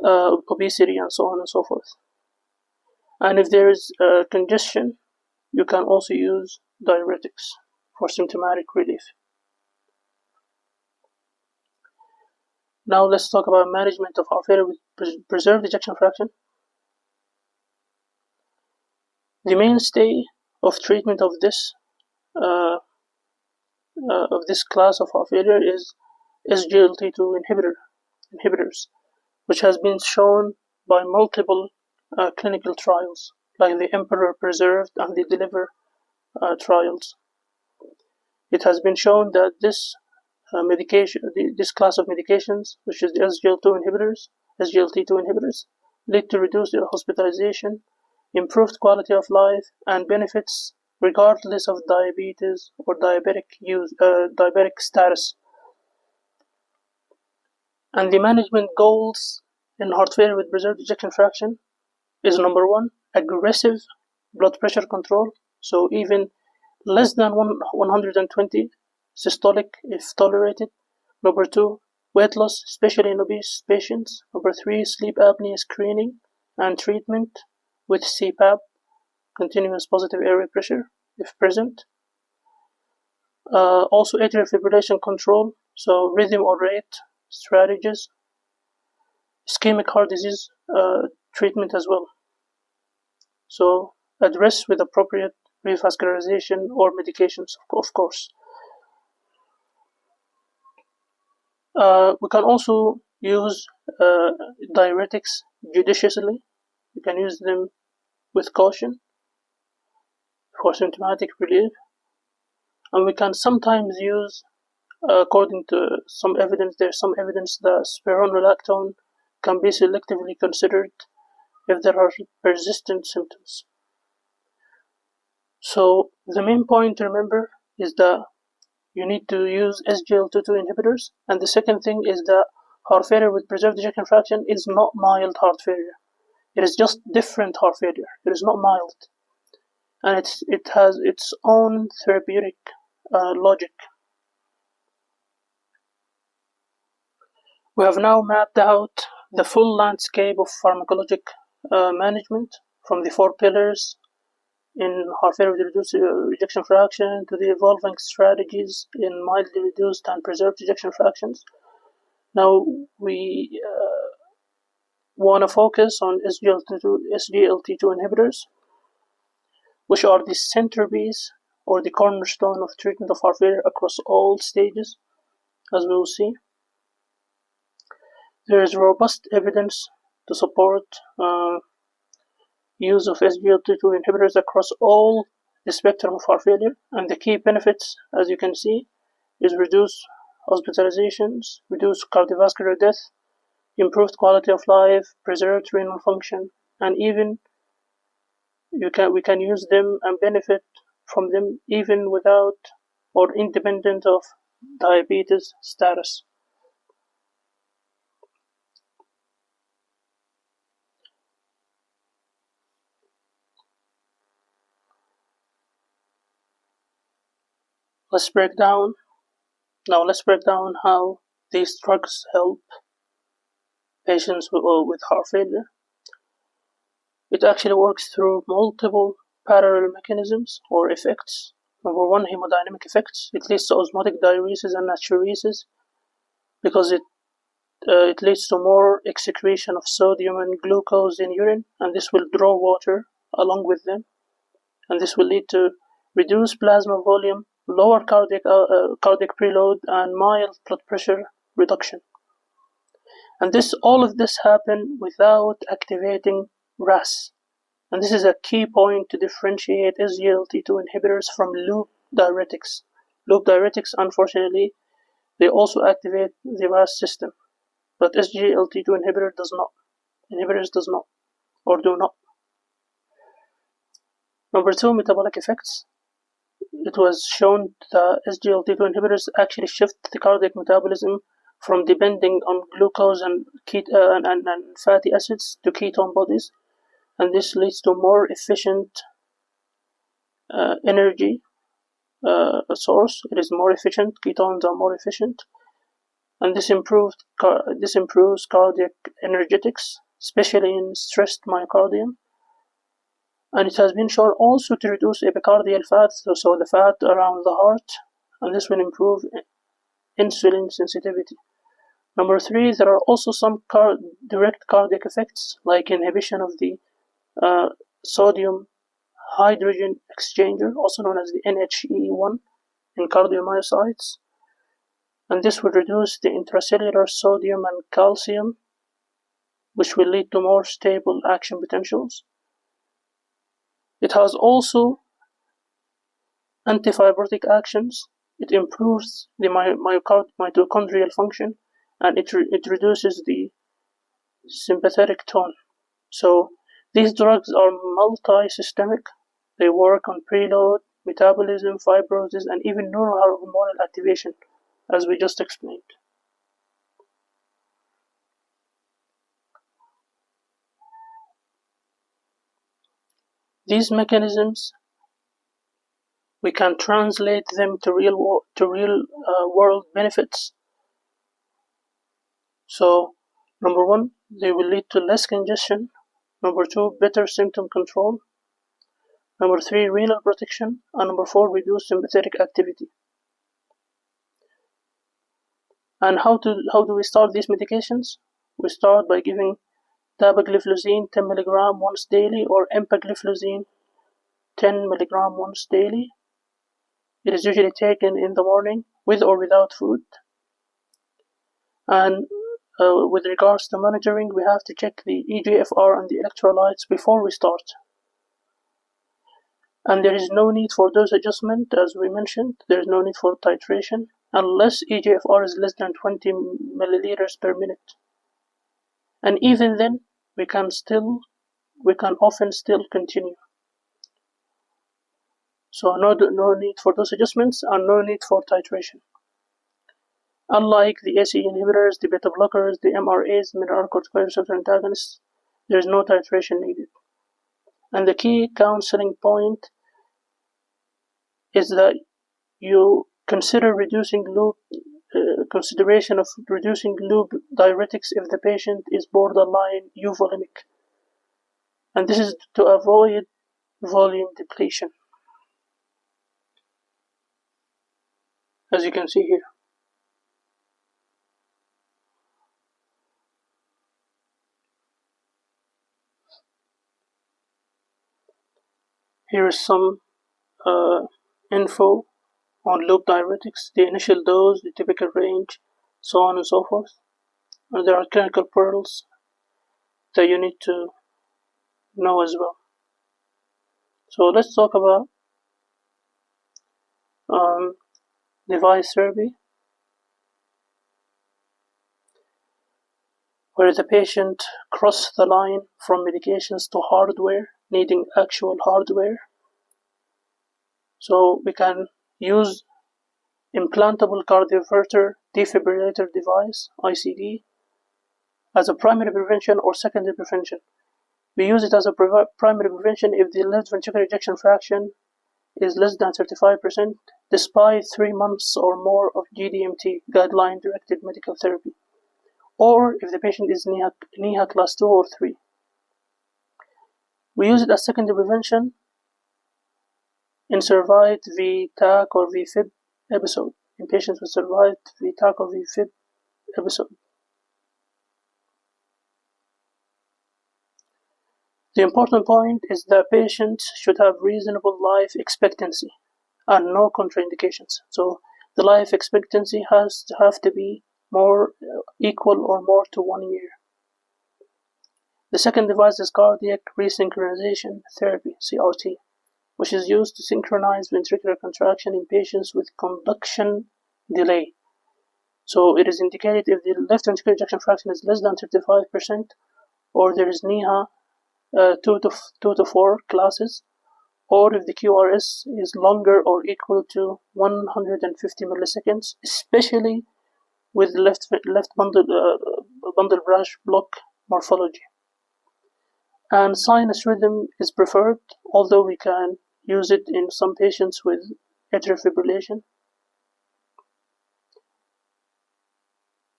obesity, and so on and so forth. And if there is congestion, you can also use diuretics for symptomatic relief. Now let's talk about management of heart failure with preserved ejection fraction. The mainstay of treatment of this class of heart failure is SGLT2 inhibitors, which has been shown by multiple clinical trials. like the Emperor Preserved and the Deliver trials. It has been shown that this this class of medications, which is the SGLT2 inhibitors, lead to reduced hospitalization, improved quality of life, and benefits regardless of diabetes or diabetic status. And the management goals in heart failure with preserved ejection fraction is number one, aggressive blood pressure control. So even less than 120 systolic if tolerated. Number two, weight loss, especially in obese patients. Number three, sleep apnea screening and treatment with CPAP, continuous positive airway pressure, if present. Also atrial fibrillation control, so rhythm or rate strategies. Ischemic heart disease treatment as well. So address with appropriate revascularization or medications, of course. We can also use diuretics judiciously. We can use them with caution for symptomatic relief. And we can sometimes use, according to some evidence, there's some evidence that spironolactone can be selectively considered if there are persistent symptoms. So the main point to remember is that you need to use SGLT2 inhibitors, and the second thing is that heart failure with preserved ejection fraction is not mild heart failure. It is just different heart failure. It is not mild, and it has its own therapeutic logic. We have now mapped out the full landscape of pharmacologic management from the four pillars in heart failure with reduced ejection fraction to the evolving strategies in mildly reduced and preserved ejection fractions. Now we want to focus on SGLT2 inhibitors, which are the centerpiece or the cornerstone of treatment of heart failure across all stages, as we will see. There is robust evidence to support use of SGLT2 inhibitors across all the spectrum of heart failure, and the key benefits, as you can see, is reduced hospitalizations, reduced cardiovascular death, improved quality of life, preserved renal function, and even we can use them and benefit from them even without or independent of diabetes status. Let's break down how these drugs help patients with heart failure. It actually works through multiple parallel mechanisms or effects. Number one, hemodynamic effects. It leads to osmotic diuresis and natriuresis because it leads to more excretion of sodium and glucose in urine, and this will draw water along with them, and this will lead to reduced plasma volume, lower cardiac preload, and mild blood pressure reduction. And all of this happen without activating RAS. And this is a key point to differentiate SGLT2 inhibitors from loop diuretics. Loop diuretics, unfortunately, they also activate the RAS system, but SGLT2 inhibitors does not, or do not. Number two, metabolic effects. It was shown that SGLT2 inhibitors actually shift the cardiac metabolism from depending on glucose and fatty acids to ketone bodies, and this leads to more efficient energy source. It is more efficient. Ketones are more efficient, and this improves cardiac energetics, especially in stressed myocardium. And it has been shown also to reduce epicardial fat, so the fat around the heart, and this will improve insulin sensitivity. Number three, there are also some direct cardiac effects, like inhibition of the sodium hydrogen exchanger, also known as the NHE1, in cardiomyocytes, and this will reduce the intracellular sodium and calcium, which will lead to more stable action potentials. It has also antifibrotic actions. It improves the mitochondrial function, and it reduces the sympathetic tone. So these drugs are multi-systemic. They work on preload, metabolism, fibrosis, and even neurohormonal activation, as we just explained. These mechanisms, we can translate them to real world benefits. So, number one, they will lead to less congestion. Number two, better symptom control. Number three, renal protection. And number four, reduced sympathetic activity. And how do we start these medications? We start by giving dapagliflozin 10 mg once daily, or empagliflozin 10 mg once daily. It is usually taken in the morning with or without food. And with regards to monitoring, we have to check the eGFR and the electrolytes before we start. And there is no need for dose adjustment, as we mentioned. There is no need for titration unless eGFR is less than 20 milliliters per minute. And even then, we can often still continue. So no need for dose adjustments and no need for titration. Unlike the ACE inhibitors, the beta blockers, the MRAs, mineralocorticoid receptor antagonists, there is no titration needed. And the key counseling point is that you consider consideration of reducing loop diuretics if the patient is borderline euvolemic. And this is to avoid volume depletion, as you can see here. Here is some info on loop diuretics, the initial dose, the typical range, so on and so forth. And there are clinical pearls that you need to know as well. So let's talk about device therapy, where the patient crosses the line from medications to hardware, needing actual hardware. So we can use implantable cardioverter defibrillator device, ICD, as a primary prevention or secondary prevention. We use it as a primary prevention if the left ventricular ejection fraction is less than 35%, despite 3 months or more of GDMT, guideline-directed medical therapy, or if the patient is NIHA class 2 or 3. We use it as secondary prevention in survived VTAC or VFib episode, in patients with survived VTAC or VFib episode. The important point is that patients should have reasonable life expectancy and no contraindications. So the life expectancy has to have to be more equal or more to 1 year. The second device is cardiac resynchronization therapy, CRT, which is used to synchronize ventricular contraction in patients with conduction delay. So it is indicated if the left ventricular ejection fraction is less than 35%, or there is NIHA 2 to 4 classes, or if the QRS is longer or equal to 150 milliseconds, especially with left bundle branch block morphology. And sinus rhythm is preferred, although we can use it in some patients with atrial fibrillation.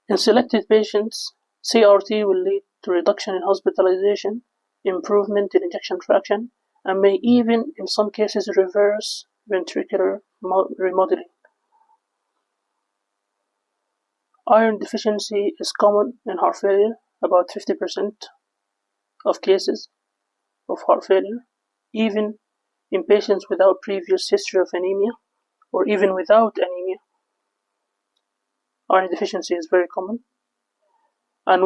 In selected patients, CRT will lead to reduction in hospitalization, improvement in ejection fraction, and may even, in some cases, reverse ventricular remodeling. Iron deficiency is common in heart failure, about 50% of cases of heart failure, even in patients without previous history of anemia, or even without anemia. Iron deficiency is very common. And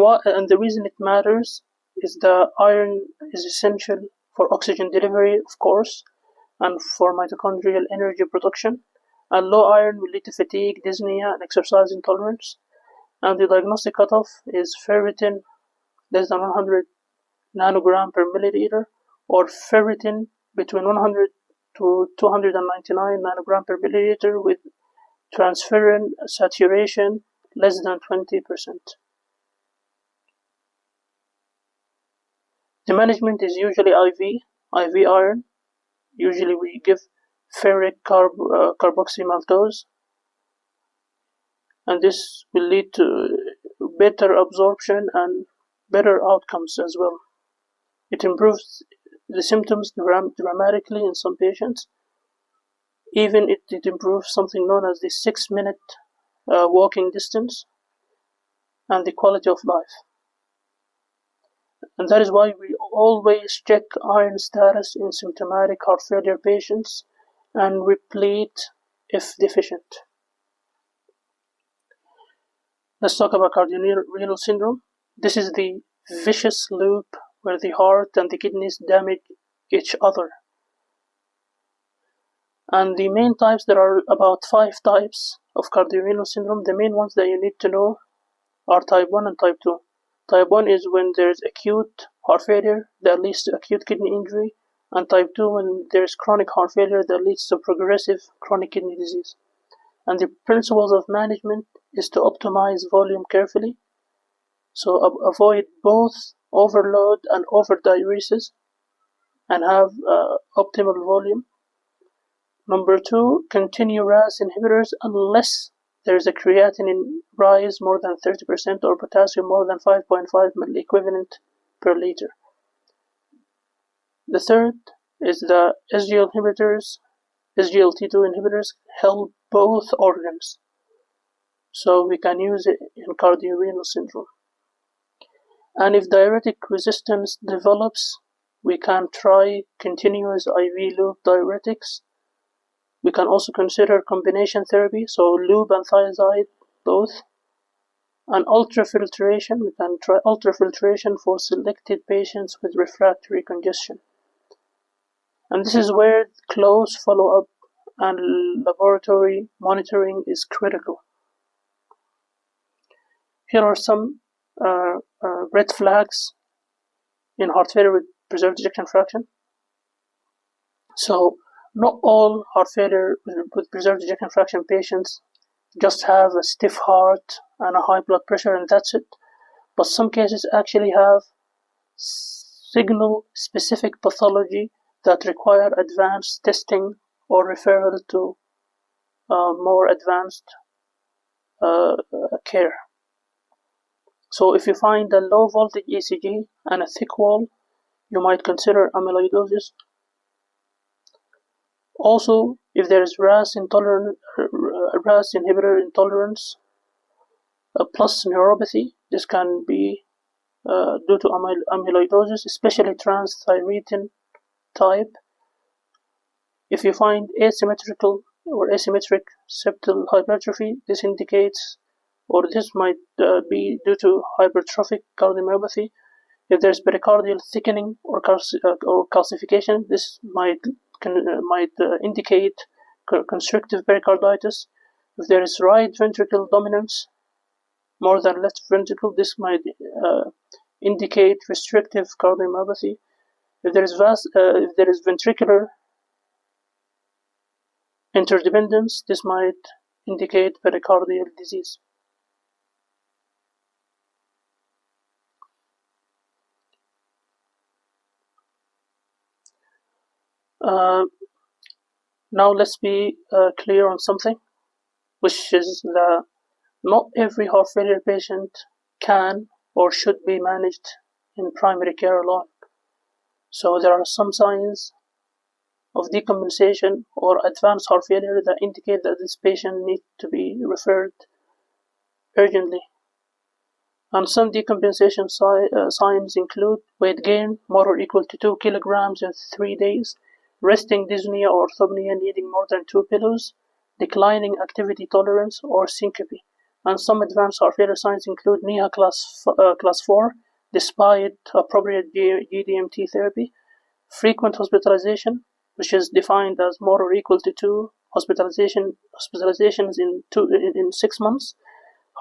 the reason it matters is that iron is essential for oxygen delivery, of course, and for mitochondrial energy production. And low iron will lead to fatigue, dyspnea, and exercise intolerance. And the diagnostic cutoff is ferritin less than 100 nanogram per milliliter, or ferritin between 100 to 299 nanogram per milliliter with transferrin saturation less than 20%. The management is usually IV iron. Usually we give ferric carboxymaltose, and this will lead to better absorption and better outcomes as well. It improves the symptoms dramatically in some patients. Even it improves something known as the 6-minute walking distance and the quality of life. And that is why we always check iron status in symptomatic heart failure patients and replete if deficient. Let's talk about cardiorenal syndrome. This is the vicious loop where the heart and the kidneys damage each other. And the main types, there are about 5 types of cardiorenal syndrome. The main ones that you need to know are type 1 and type 2. Type 1 is when there's acute heart failure that leads to acute kidney injury, and type 2 when there's chronic heart failure that leads to progressive chronic kidney disease. And the principles of management is to optimize volume carefully, so avoid both overload and overdiuresis and have optimal volume. Number 2, continue RAS inhibitors unless there is a creatinine rise more than 30% or potassium more than 5.5 milliequivalent per liter. The third is the SGLT2 inhibitors help both organs, so we can use it in cardiorenal syndrome. And if diuretic resistance develops, we can try continuous IV loop diuretics. We can also consider combination therapy, so lube and thiazide both. And ultrafiltration, we can try ultrafiltration for selected patients with refractory congestion. And this is where close follow-up and laboratory monitoring is critical. Here are some red flags in heart failure with preserved ejection fraction. So not all heart failure with preserved ejection fraction patients just have a stiff heart and a high blood pressure and that's it. But some cases actually have signal-specific pathology that require advanced testing or referral to more advanced care. So if you find a low voltage ECG and a thick wall, you might consider amyloidosis. Also, if there is RAS inhibitor intolerance plus neuropathy, this can be due to amyloidosis, especially transthyretin type. If you find asymmetrical or asymmetric septal hypertrophy, this indicates, or this might be due to hypertrophic cardiomyopathy. If there's pericardial thickening or calcification, this might indicate constrictive pericarditis. If there is right ventricle dominance more than left ventricle, this might indicate restrictive cardiomyopathy. If there is ventricular interdependence, this might indicate pericardial disease. Now let's be clear on something, which is that not every heart failure patient can or should be managed in primary care alone. So there are some signs of decompensation or advanced heart failure that indicate that this patient needs to be referred urgently. And some decompensation signs include weight gain more or equal to 2 kilograms in 3 days, resting dyspnea or orthopnea needing more than 2 pillows, declining activity tolerance, or syncope. And some advanced heart failure signs include NIHA class 4, despite appropriate GDMT therapy, frequent hospitalization, which is defined as more or equal to 2 hospitalizations in 6 months,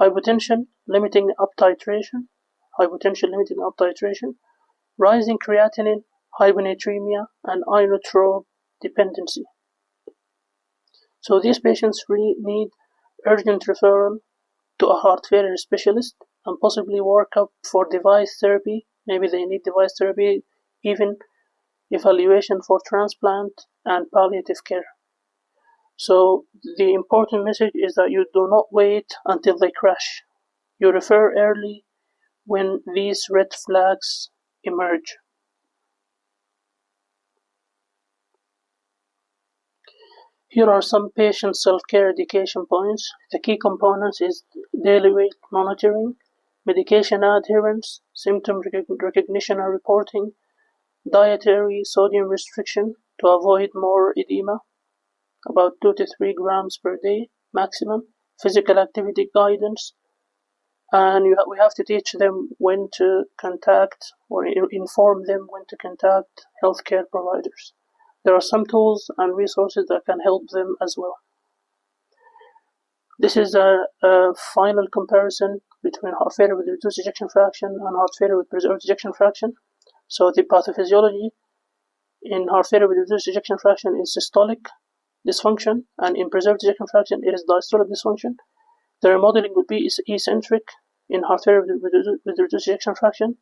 hypotension limiting up titration, rising creatinine, hyponatremia, and inotrope dependency. So these patients really need urgent referral to a heart failure specialist and possibly work up for device therapy. Maybe they need device therapy, even evaluation for transplant and palliative care. So the important message is that you do not wait until they crash. You refer early when these red flags emerge. Here are some patient self-care education points. The key components is daily weight monitoring, medication adherence, symptom recognition and reporting, dietary sodium restriction to avoid more edema, about 2 to 3 grams per day maximum, physical activity guidance, and we have to teach them when to contact or inform them when to contact healthcare providers. There are some tools and resources that can help them as well. This is a final comparison between heart failure with reduced ejection fraction and heart failure with preserved ejection fraction. So the pathophysiology in heart failure with reduced ejection fraction is systolic dysfunction, and in preserved ejection fraction it is diastolic dysfunction. The remodeling would be eccentric in heart failure with reduced ejection fraction,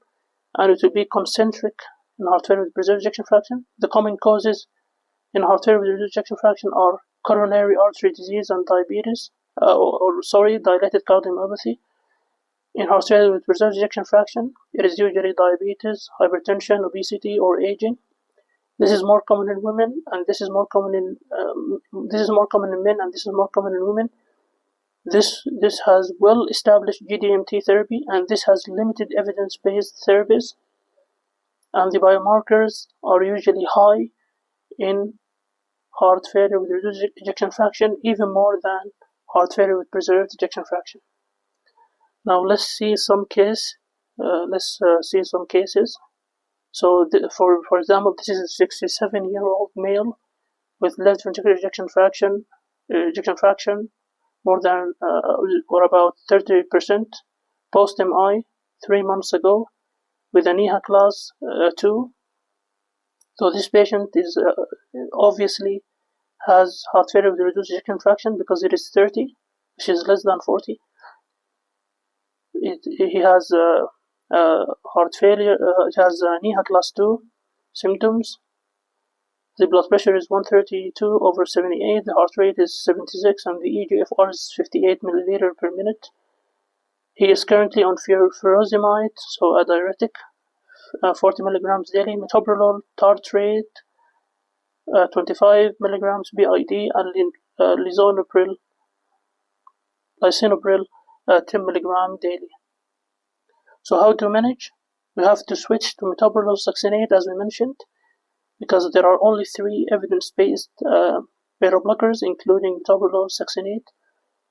and it would be concentric in heart failure with preserved ejection fraction. The common causes in heart failure with reduced ejection fraction are coronary artery disease and diabetes, dilated cardiomyopathy. In heart failure with preserved ejection fraction, it is usually diabetes, hypertension, obesity, or aging. This is more common in women, and this is more common in men, and this is more common in women. This has well-established GDMT therapy, and this has limited evidence-based therapies, and the biomarkers are usually high in heart failure with reduced ejection fraction, even more than heart failure with preserved ejection fraction. Now let's see some cases. So for example, this is a 67-year-old male with left ventricular ejection fraction more than or about 30% post-MI 3 months ago with an EHA class 2. So this patient is obviously has heart failure with reduced ejection fraction because it is 30, which is less than 40. He has heart failure. It has an EHA class 2 symptoms. The blood pressure is 132/78. The heart rate is 76, and the eGFR is 58 milliliter per minute. He is currently on furosemide, so a diuretic, 40 milligrams daily. Metoprolol tartrate, 25 milligrams BID, and lisinopril, 10 milligram daily. So how to manage? We have to switch to metoprolol succinate, as we mentioned, because there are only 3 evidence-based beta blockers, including metoprolol succinate.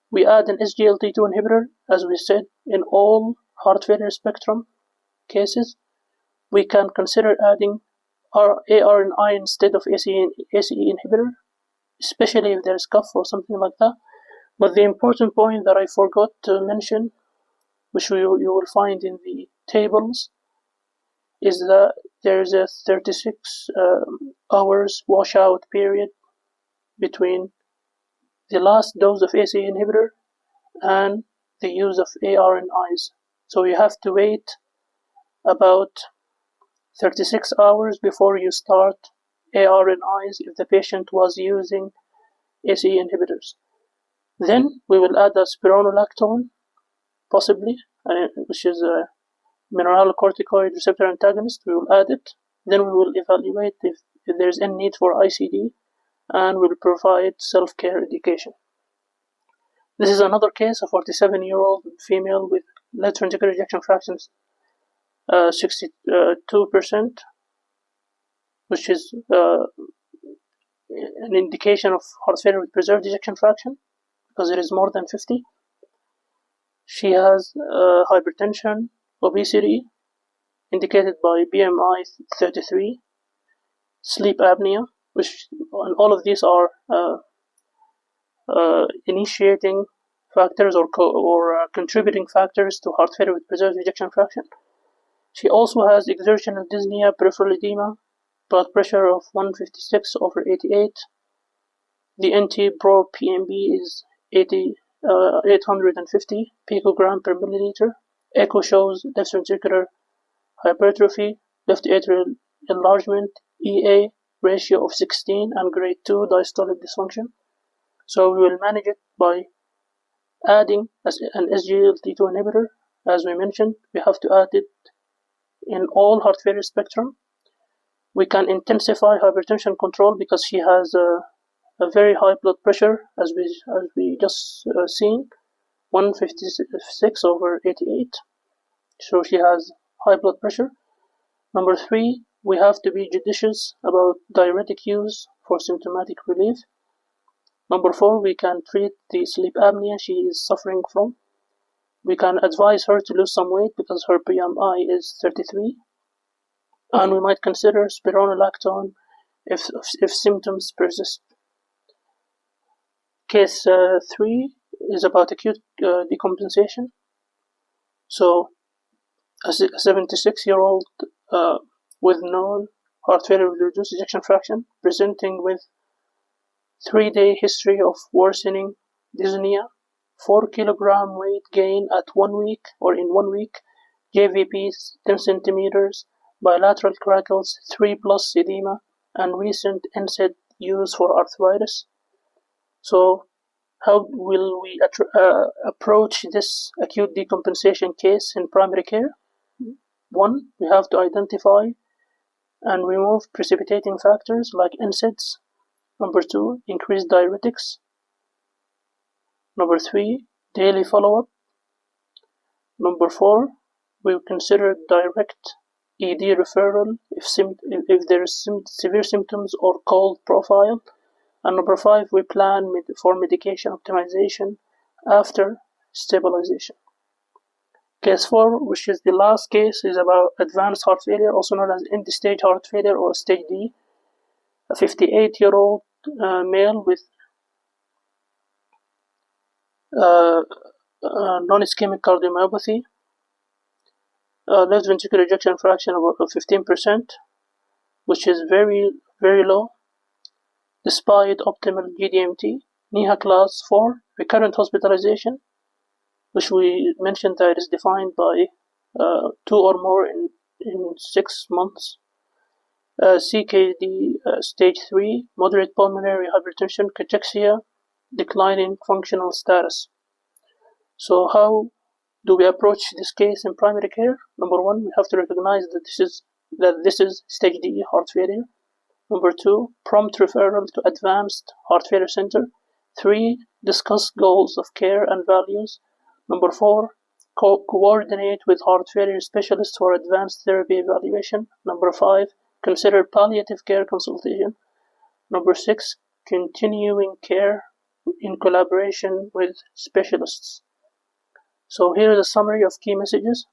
We add an SGLT2 inhibitor, as we said, in all heart failure spectrum cases. We can consider adding ARNI instead of ACE inhibitor, especially if there's cough or something like that. But the important point that I forgot to mention, which you will find in the tables, is that there is a 36 hours washout period between the last dose of ACE inhibitor and the use of ARNIs. So you have to wait about 36 hours before you start ARNIs if the patient was using ACE inhibitors. Then we will add a spironolactone, possibly, which is a mineralocorticoid receptor antagonist. We will add it. Then we will evaluate if there is any need for ICD, and will provide self-care education. This is another case, a 47-year-old female with left ventricular ejection fractions 62%, which is an indication of heart failure with preserved ejection fraction because it is more than 50. She has hypertension, obesity, indicated by BMI 33. sleep apnea, and all of these are initiating factors or contributing factors to heart failure with preserved ejection fraction. She also has exertional dyspnea, peripheral edema, blood pressure of 156/88. The NT-proBNP is 850 picogram per milliliter. Echo shows left ventricular hypertrophy, left atrial enlargement, EA ratio of 16, and grade 2 diastolic dysfunction. So we will manage it by adding an SGLT2 inhibitor. As we mentioned, we have to add it in all heart failure spectrum. We can intensify hypertension control because she has a very high blood pressure, as we just seen, 156/88. So she has high blood pressure. Number 3, we have to be judicious about diuretic use for symptomatic relief. Number 4, we can treat the sleep apnea she is suffering from. We can advise her to lose some weight because her BMI is 33. And we might consider spironolactone if symptoms persist. Case 3 is about acute decompensation. So a 76-year-old with known heart failure with reduced ejection fraction, presenting with 3-day history of worsening dyspnea, 4 kilogram weight gain at 1 week or in 1 week, JVPs 10 centimeters, bilateral crackles, 3+ edema, and recent NSAID use for arthritis. So how will we approach this acute decompensation case in primary care? 1, we have to identify and remove precipitating factors like NSAIDs. Number 2, increase diuretics. Number 3, daily follow-up. Number 4, we will consider direct ED referral if there is severe symptoms or cold profile. And number 5, we plan for medication optimization after stabilization. Case 4, which is the last case, is about advanced heart failure, also known as end-stage heart failure or stage D. A 58-year-old male with non-ischemic cardiomyopathy, left ventricular ejection fraction of 15%, which is very, very low, despite optimal GDMT, NIHA class 4, recurrent hospitalization, which we mentioned that is defined by 2 or more in 6 months, CKD stage 3, moderate pulmonary hypertension, cachexia, declining functional status. So how do we approach this case in primary care? Number 1, we have to recognize that this is stage D heart failure. Number 2, prompt referral to advanced heart failure center. 3, discuss goals of care and values. Number 4, coordinate with heart failure specialists for advanced therapy evaluation. Number 5, consider palliative care consultation. Number 6, continuing care in collaboration with specialists. So here is a summary of key messages.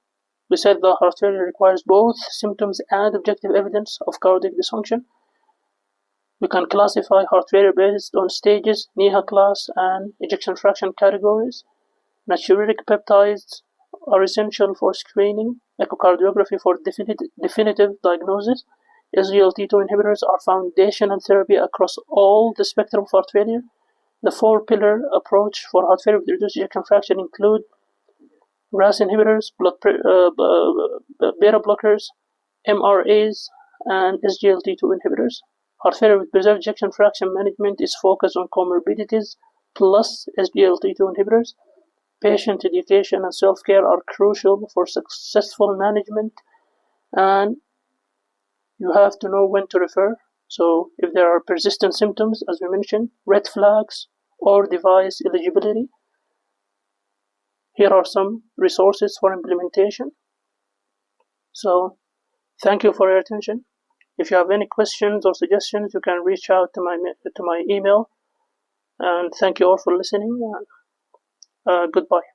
We said that heart failure requires both symptoms and objective evidence of cardiac dysfunction. We can classify heart failure based on stages, NIHA class, and ejection fraction categories. Natriuretic peptides are essential for screening, echocardiography for definitive diagnosis. SGLT2 inhibitors are foundational therapy across all the spectrum of heart failure. The 4-pillar approach for heart failure with reduced ejection fraction include RAS inhibitors, beta blockers, MRAs, and SGLT2 inhibitors. Heart failure with preserved ejection fraction management is focused on comorbidities plus SGLT2 inhibitors. Patient education and self-care are crucial for successful management, and you have to know when to refer. So if there are persistent symptoms, as we mentioned, red flags, or device eligibility, here are some resources for implementation. So thank you for your attention. If you have any questions or suggestions, you can reach out to my email. And thank you all for listening. Goodbye.